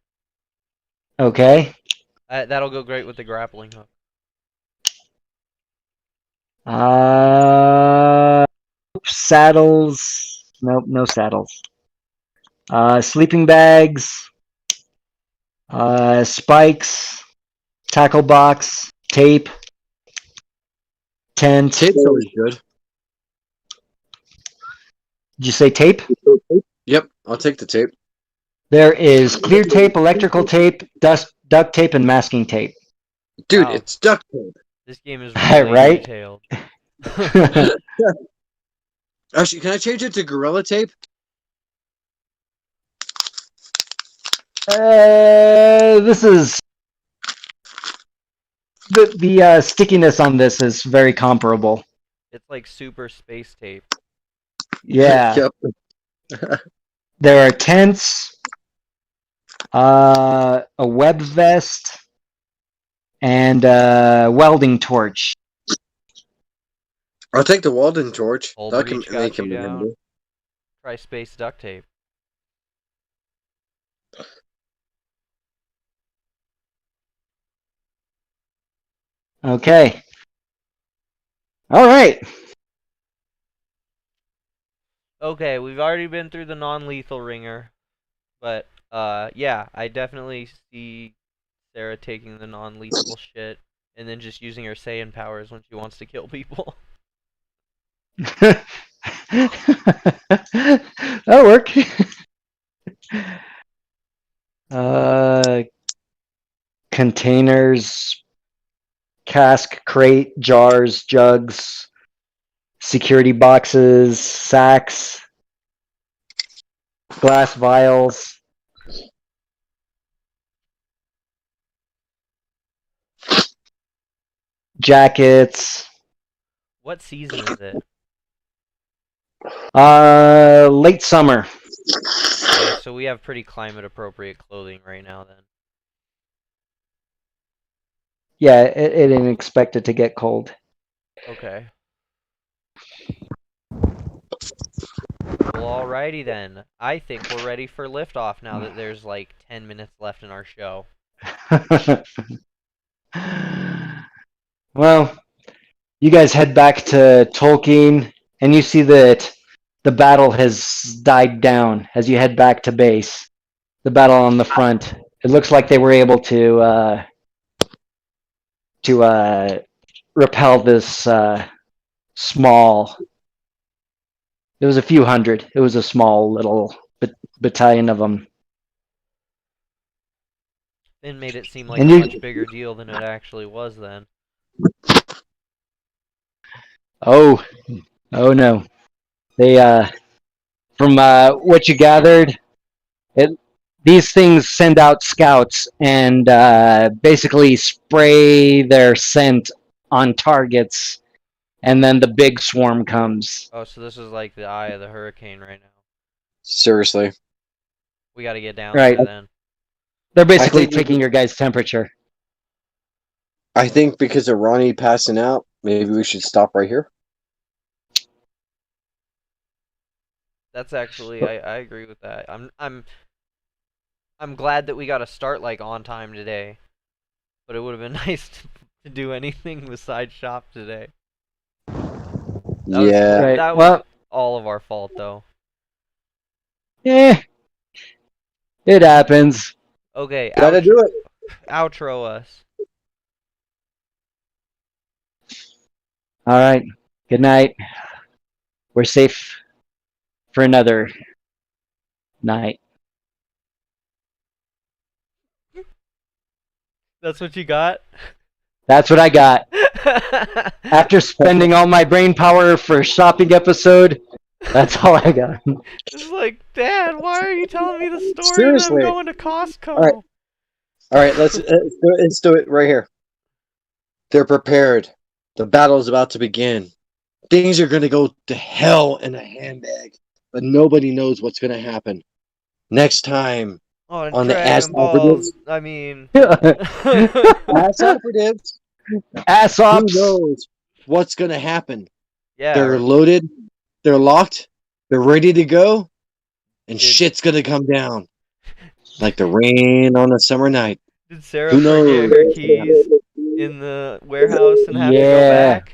Okay. That'll go great with the grappling hook. Saddles. Nope, no saddles. Sleeping bags. Spikes. Tackle box. Tape. Tent. Tape's always good. Did you say tape? Yep, I'll take the tape. There is clear tape, electrical tape, duct tape, and masking tape. Dude, Wow. it's duct tape. This game is really Right? detailed. Actually, can I change it to gorilla tape? This is the stickiness on this is very comparable. It's like super space tape. Yeah. Yep. There are tents, a web vest, and a welding torch. I'll take the Walden torch. Whole That can breach got make you him down. remember. Try space duct tape. Okay. All right. Okay, we've already been through the non-lethal ringer, but yeah, I definitely see Sarah taking the non-lethal shit and then just using her Saiyan powers when she wants to kill people. That'll work. Containers, cask, crate, jars, jugs, security boxes, sacks, glass vials. Jackets. What season is it? Late summer. Okay, so we have pretty climate-appropriate clothing right now then. Yeah, it didn't expect it to get cold. Okay. Well, alrighty then. I think we're ready for liftoff now that there's like 10 minutes left in our show. Well, you guys head back to Tolkeen, and you see that the battle has died down as you head back to base. The battle on the front. It looks like they were able to repel this small. It was a few hundred. It was a small little battalion of them. It made it seem like And a you- much bigger deal than it actually was then. Oh no. They from what you gathered, these things send out scouts and basically spray their scent on targets, and then the big swarm comes. Oh, so this is like the eye of the hurricane right now. Seriously. We gotta get down Right. there then. They're basically think we taking your guys' temperature. I think because of Ronnie passing out, maybe we should stop right here. That's actually I agree with that. I'm glad that we got to start like on time today. But it would have been nice to do anything besides shop today. Yeah. Right. That was Well, all of our fault though. it happens. Okay, Gotta do it. outro us. All right. Good night. We're safe for another night. That's what you got? That's what I got. After spending all my brain power for a shopping episode, that's all I got. It's like, Dad, why are you telling me the story Seriously. of them going to Costco? All right. All right, let's do it right here. They're prepared. The battle is about to begin. things are gonna go to hell in a handbag, but nobody knows what's gonna happen next time On on the Ass Dragon Balls, Operatives. I mean. Ass Operatives. Ass Who ops. knows what's gonna happen? They're Yeah, loaded, they're locked, they're ready to go, and Did- shit's gonna come down like the rain on a summer night. did Sarah Who forget knows? her What's gonna keys happen? in the warehouse and have to go Yeah. back?